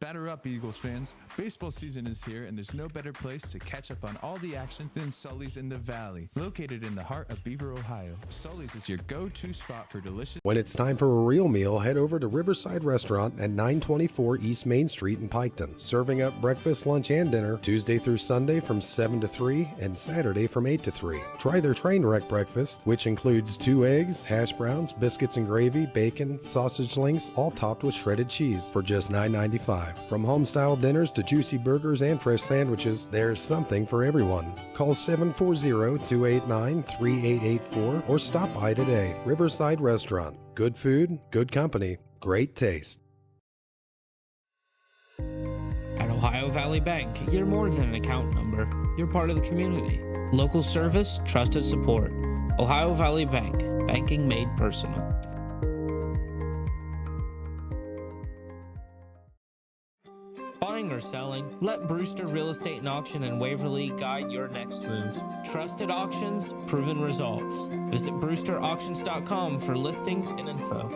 Batter up, Eagles fans. Baseball season is here, and there's no better place to catch up on all the action than Sully's in the Valley. Located in the heart of Beaver, Ohio, Sully's is your go-to spot for delicious... When it's time for a real meal, head over to Riverside Restaurant at 924 East Main Street in Piketon. Serving up breakfast, lunch, and dinner Tuesday through Sunday from 7 to 3 and Saturday from 8 to 3. Try their train wreck breakfast, which includes 2 eggs, hash browns, biscuits and gravy, bacon, sausage links, all topped with shredded cheese for just $9.95. From home-style dinners to juicy burgers and fresh sandwiches, there's something for everyone. Call 740-289-3884 or stop by today. Riverside Restaurant. Good food, good company, great taste. At Ohio Valley Bank, you're more than an account number. You're part of the community. Local service, trusted support. Ohio Valley Bank, banking made personal. Buying or selling? Let Brewster Real Estate and Auction in Waverly guide your next move. Trusted auctions, proven results. Visit brewsterauctions.com for listings and info.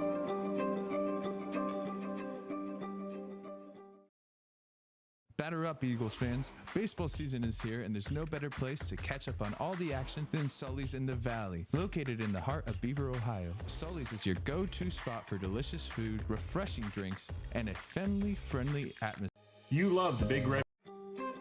Batter up, Eagles fans. Baseball season is here, and there's no better place to catch up on all the action than Sully's in the Valley. Located in the heart of Beaver, Ohio, Sully's is your go-to spot for delicious food, refreshing drinks, and a family-friendly atmosphere. You love the Big Red.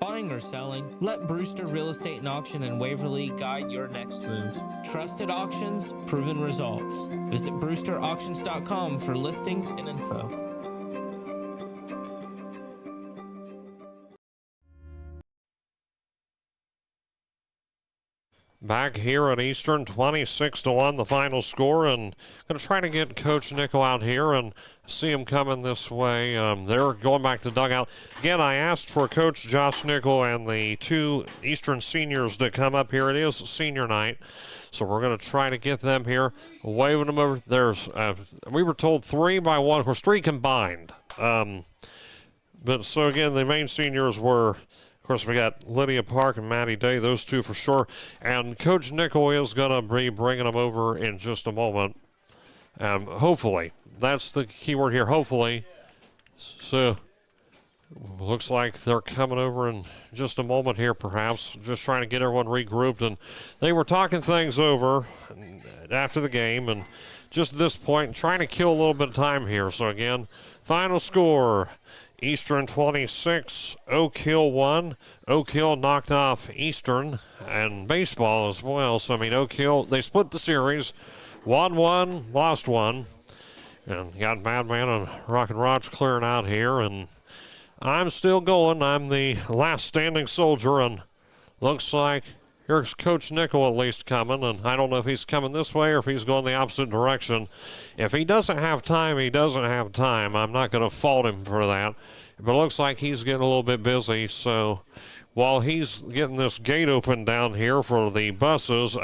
Buying or selling? Let Brewster Real Estate and Auction in Waverly guide your next move. Trusted auctions, proven results. Visit brewsterauctions.com for listings and info. Back here at Eastern, 26-1, the final score, and going to try to get Coach Nickel out here and see him coming this way. They're going back to the dugout. Again, I asked for Coach Josh Nickel and the 2 Eastern seniors to come up here. It is senior night, so we're going to try to get them here, waving them over. There's, we were told 3 by 1, of course 3 combined. But so again, the main seniors were, of course, we got Lydia Park and Maddie Day, those 2 for sure. And Coach Nickel is going to be bringing them over in just a moment. Hopefully. That's the key word here, hopefully. So, looks like they're coming over in just a moment here, perhaps. Just trying to get everyone regrouped. And they were talking things over after the game. And just at this point, trying to kill a little bit of time here. So, again, final score. Eastern 26, Oak Hill 1. Oak Hill knocked off Eastern and baseball as well. So, I mean, Oak Hill, they split the series. Won 1, lost 1. And you got Madman and Rockin' Roch clearing out here. And I'm still going. I'm the last standing soldier. And looks like here's Coach Nickel at least coming. And I don't know if he's coming this way or if he's going the opposite direction. If he doesn't have time, he doesn't have time. I'm not going to fault him for that. But it looks like he's getting a little bit busy. So while he's getting this gate open down here for the buses,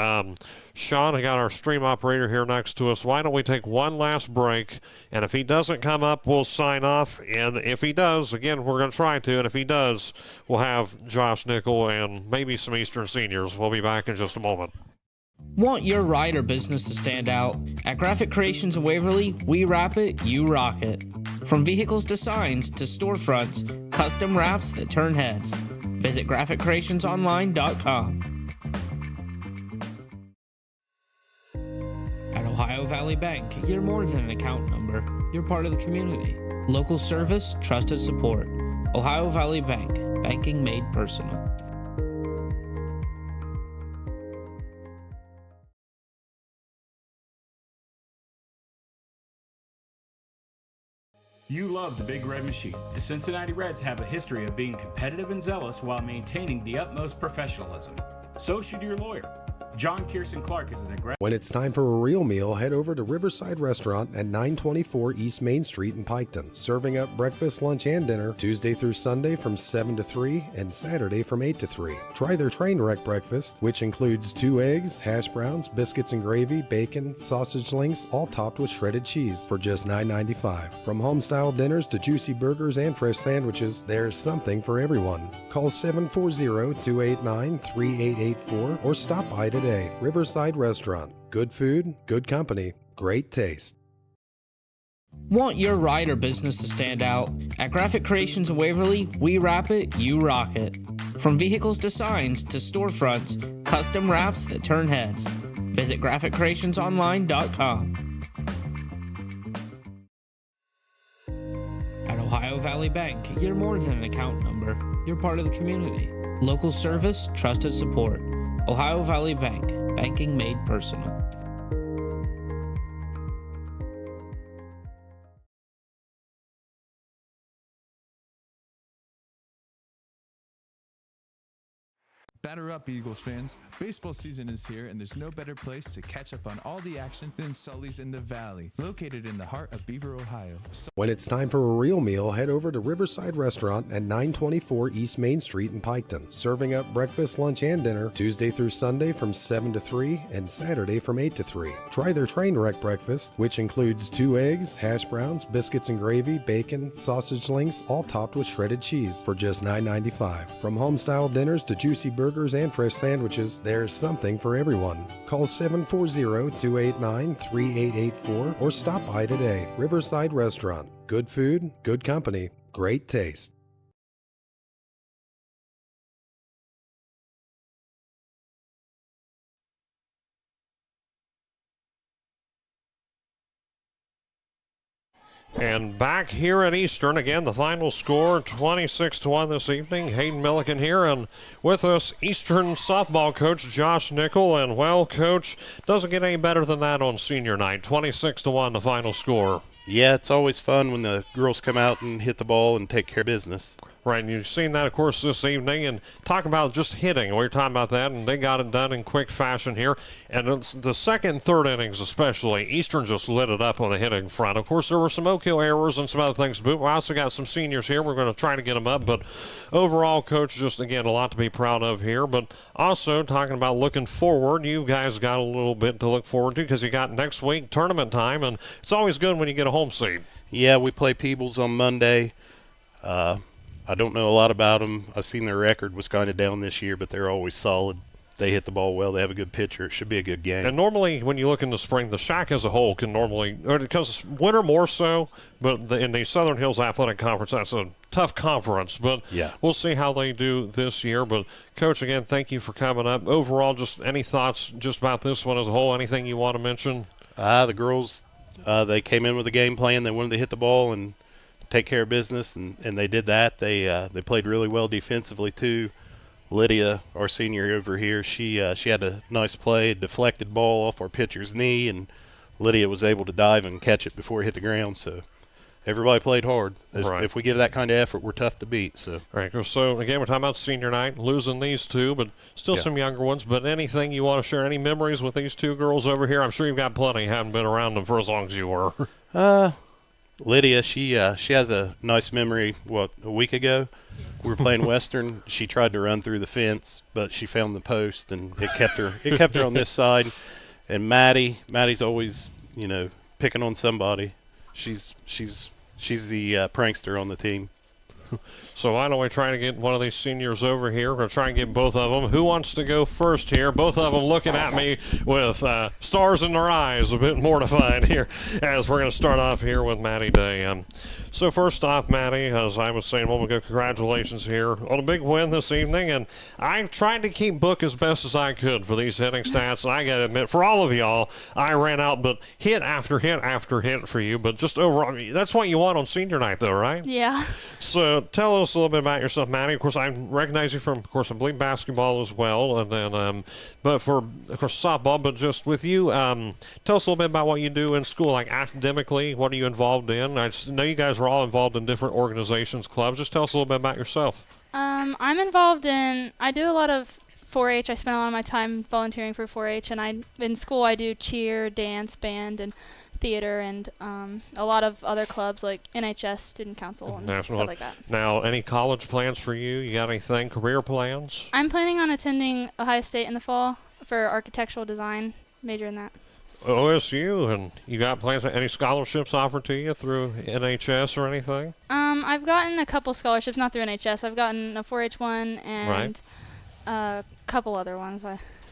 Sean, I got our stream operator here next to us. Why don't we take one last break? And if he doesn't come up, we'll sign off. And if he does, again, we're going to try to. And if he does, we'll have Josh Nickel and maybe some Eastern seniors. We'll be back in just a moment. Want your ride or business to stand out? At Graphic Creations in Waverly, we wrap it, you rock it. From vehicles to signs to storefronts, custom wraps that turn heads. Visit GraphicCreationsOnline.com. At Ohio Valley Bank, you're more than an account number. You're part of the community. Local service, trusted support. Ohio Valley Bank, banking made personal. You love the Big Red Machine. The Cincinnati Reds have a history of being competitive and zealous while maintaining the utmost professionalism. So should your lawyer. John Kirsten Clark is an aggressive. When it's time for a real meal, head over to Riverside Restaurant at 924 East Main Street in Piketon. Serving up breakfast, lunch, and dinner Tuesday through Sunday from 7 to 3 and Saturday from 8 to 3. Try their train wreck breakfast, which includes 2 eggs, hash browns, biscuits and gravy, bacon, sausage links, all topped with shredded cheese for just $9.95. From home-style dinners to juicy burgers and fresh sandwiches, there's something for everyone. Call 740-289-3884 or stop by today. Riverside Restaurant. Good food, good company, great taste. Want your ride or business to stand out? At Graphic Creations in Waverly, we wrap it, you rock it. From vehicles to signs to storefronts, custom wraps that turn heads. Visit GraphicCreationsOnline.com. At Ohio Valley Bank, you're more than an account number. You're part of the community. Local service, trusted support. Ohio Valley Bank, banking made personal. Batter up, Eagles fans. Baseball season is here, and there's no better place to catch up on all the action than Sully's in the Valley, located in the heart of Beaver, Ohio. When it's time for a real meal, head over to Riverside Restaurant at 924 East Main Street in Piketon. Serving up breakfast, lunch, and dinner Tuesday through Sunday from 7 to 3 and Saturday from 8 to 3. Try their train wreck breakfast, which includes 2 eggs, hash browns, biscuits and gravy, bacon, sausage links, all topped with shredded cheese for just $9.95. From home-style dinners to juicy burgers and fresh sandwiches, there's something for everyone. Call 740-289-3884 or stop by today. Riverside Restaurant. Good food, good company, great taste. And back here at Eastern, again, the final score 26-1 this evening. Hayden Milliken here, and with us, Eastern softball coach Josh Nickel. And, well, Coach, doesn't get any better than that on senior night. 26-1, the final score. Yeah, it's always fun when the girls come out and hit the ball and take care of business. Right, and you've seen that, of course, this evening. And talk about just hitting. We were talking about that, and they got it done in quick fashion here. And it's the second and third innings especially, Eastern just lit it up on the hitting front. Of course, there were some Oak Hill errors and some other things, but we also got some seniors here. We're going to try to get them up. But overall, Coach, just, again, a lot to be proud of here. But also, talking about looking forward, you guys got a little bit to look forward to because you got next week tournament time, and it's always good when you get a home seed. Yeah, we play Peebles on Monday. I don't know a lot about them. I've seen their record was kind of down this year, but they're always solid. They hit the ball well. They have a good pitcher. It should be a good game. And normally, when you look in the spring, the Shack as a whole can normally, or because winter more so, but in the Southern Hills Athletic Conference, that's a tough conference. But yeah, we'll see how they do this year. But, Coach, again, thank you for coming up. Overall, just any thoughts just about this one as a whole? Anything you want to mention? The girls, they came in with a game plan. They wanted to hit the ball and take care of business, and they did that. They played really well defensively too. Lydia, our senior over here, she had a nice play, deflected ball off our pitcher's knee, and Lydia was able to dive and catch it before it hit the ground. So everybody played hard. Right. If we give that kind of effort, we're tough to beat. So So again, we're talking about senior night, losing these two, but still some younger ones. But anything you want to share, any memories with these two girls over here? I'm sure you've got plenty. Haven't been around them for as long as you were. Lydia, she has a nice memory. A week ago, we were playing Western. She tried to run through the fence, but she found the post, and it kept her on this side. And Maddie's always, picking on somebody. She's the prankster on the team. So why don't we try to get one of these seniors over here? We're going to try and get both of them. Who wants to go first here? Both of them looking at me with stars in their eyes, a bit mortified here, as we're going to start off here with Maddie Day. So first off, Maddie, as I was saying a moment ago, congratulations here on a big win this evening. And I tried to keep book as best as I could for these hitting stats. And I got to admit, for all of y'all, I ran out but hit after hit after hit for you. But just overall, that's what you want on senior night, though, right? Yeah. So tell us a little bit about yourself, Maddie. Of course, I recognize you from, of course, I believe basketball as well. And then, but for, of course, softball. But just with you, tell us a little bit about what you do in school, like academically. What are you involved in? I just know you guys are all involved in different organizations, clubs. Just tell us a little bit about yourself. I'm involved I do a lot of 4-H. I spend a lot of my time volunteering for 4-H, and in school I do cheer, dance, band, and theater, and a lot of other clubs like NHS, Student Council, and National stuff like that. Now, any college plans for you? You got anything, career plans? I'm planning on attending Ohio State in the fall for architectural design, major in that. OSU, and you got plans? Any scholarships offered to you through NHS or anything? I've gotten a couple scholarships, not through NHS. I've gotten a 4-H one and a couple other ones,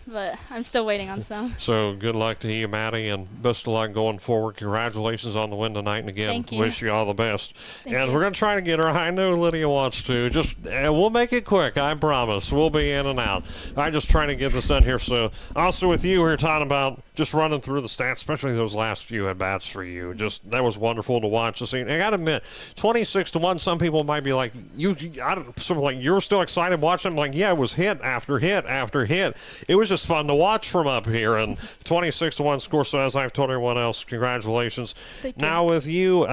but I'm still waiting on some. So good luck to you, Maddie, and best of luck going forward. Congratulations on the win tonight, and again, Thank you. wish you all the best. Thank and you. we're going to try to get her. I know Lydia wants to. Just we'll make it quick, I promise. We'll be in and out. I'm just trying to get this done here. So also with you, we were talking about just running through the stats, especially those last few at-bats for you. Just that was wonderful to watch. To see. And I got to admit, 26-1, some people might be like, you're still excited watching? I'm like, yeah, it was hit after hit after hit. It was just fun to watch from up here. And 26-1 score. So as I've told everyone else, congratulations. Thank you. Now with you,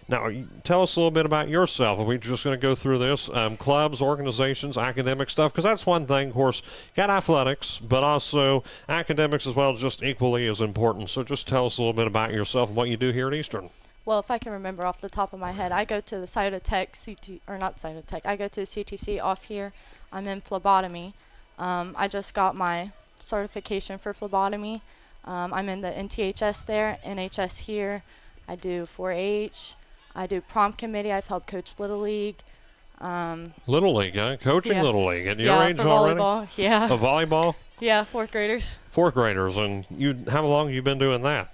now tell us a little bit about yourself. Are we just going to go through this? Clubs, organizations, academic stuff? Because that's one thing, of course. You got athletics, but also academics as well, just equally as important. So just tell us a little bit about yourself and what you do here at Eastern. Well, if I can remember off the top of my head, I go to the I go to the CTC off here. I'm in phlebotomy. I just got my certification for phlebotomy. I'm in the NTHS there, NHS here. I do 4-H. I do prom committee. I've helped coach Little League. Little League, huh? Coaching Yeah. Little League at your age for already? volleyball. Yeah. A volleyball? Yeah, fourth graders. Fourth graders. And how long have you been doing that?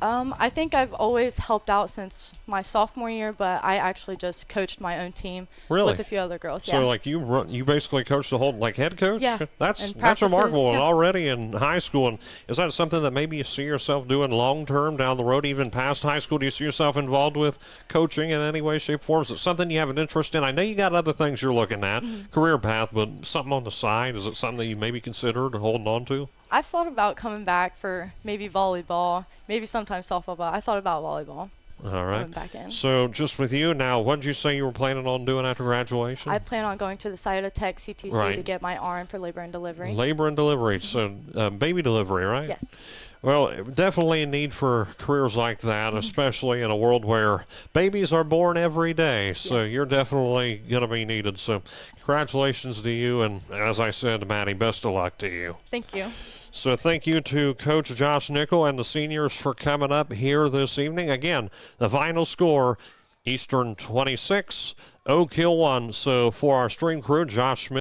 I think I've always helped out since my sophomore year, but I actually just coached my own team Really? with a few other girls. So Yeah. like you basically coach the whole head coach? Yeah. That's And that's remarkable. practices, And yeah. already in high school, and is that something that maybe you see yourself doing long term down the road, even past high school? Do you see yourself involved with coaching in any way, shape, form? Is it something you have an interest in? I know you got other things you're looking at, career path, but something on the side. Is it something that you maybe considered holding on to? I've thought about coming back for maybe volleyball, maybe sometimes softball, but I thought about volleyball. All right. Coming back in. So just with you now, what did you say you were planning on doing after graduation? I plan on going to the Scioto Tech CTC Right. to get my RN for labor and delivery. Labor and delivery, so baby delivery, right? Yes. Well, definitely a need for careers like that, especially in a world where babies are born every day. So you're definitely going to be needed. So congratulations to you. And as I said, Maddie, best of luck to you. Thank you. So thank you to Coach Josh Nickel and the seniors for coming up here this evening. Again, the final score, Eastern 26, Oak Hill 1. So for our stream crew, Josh Smith.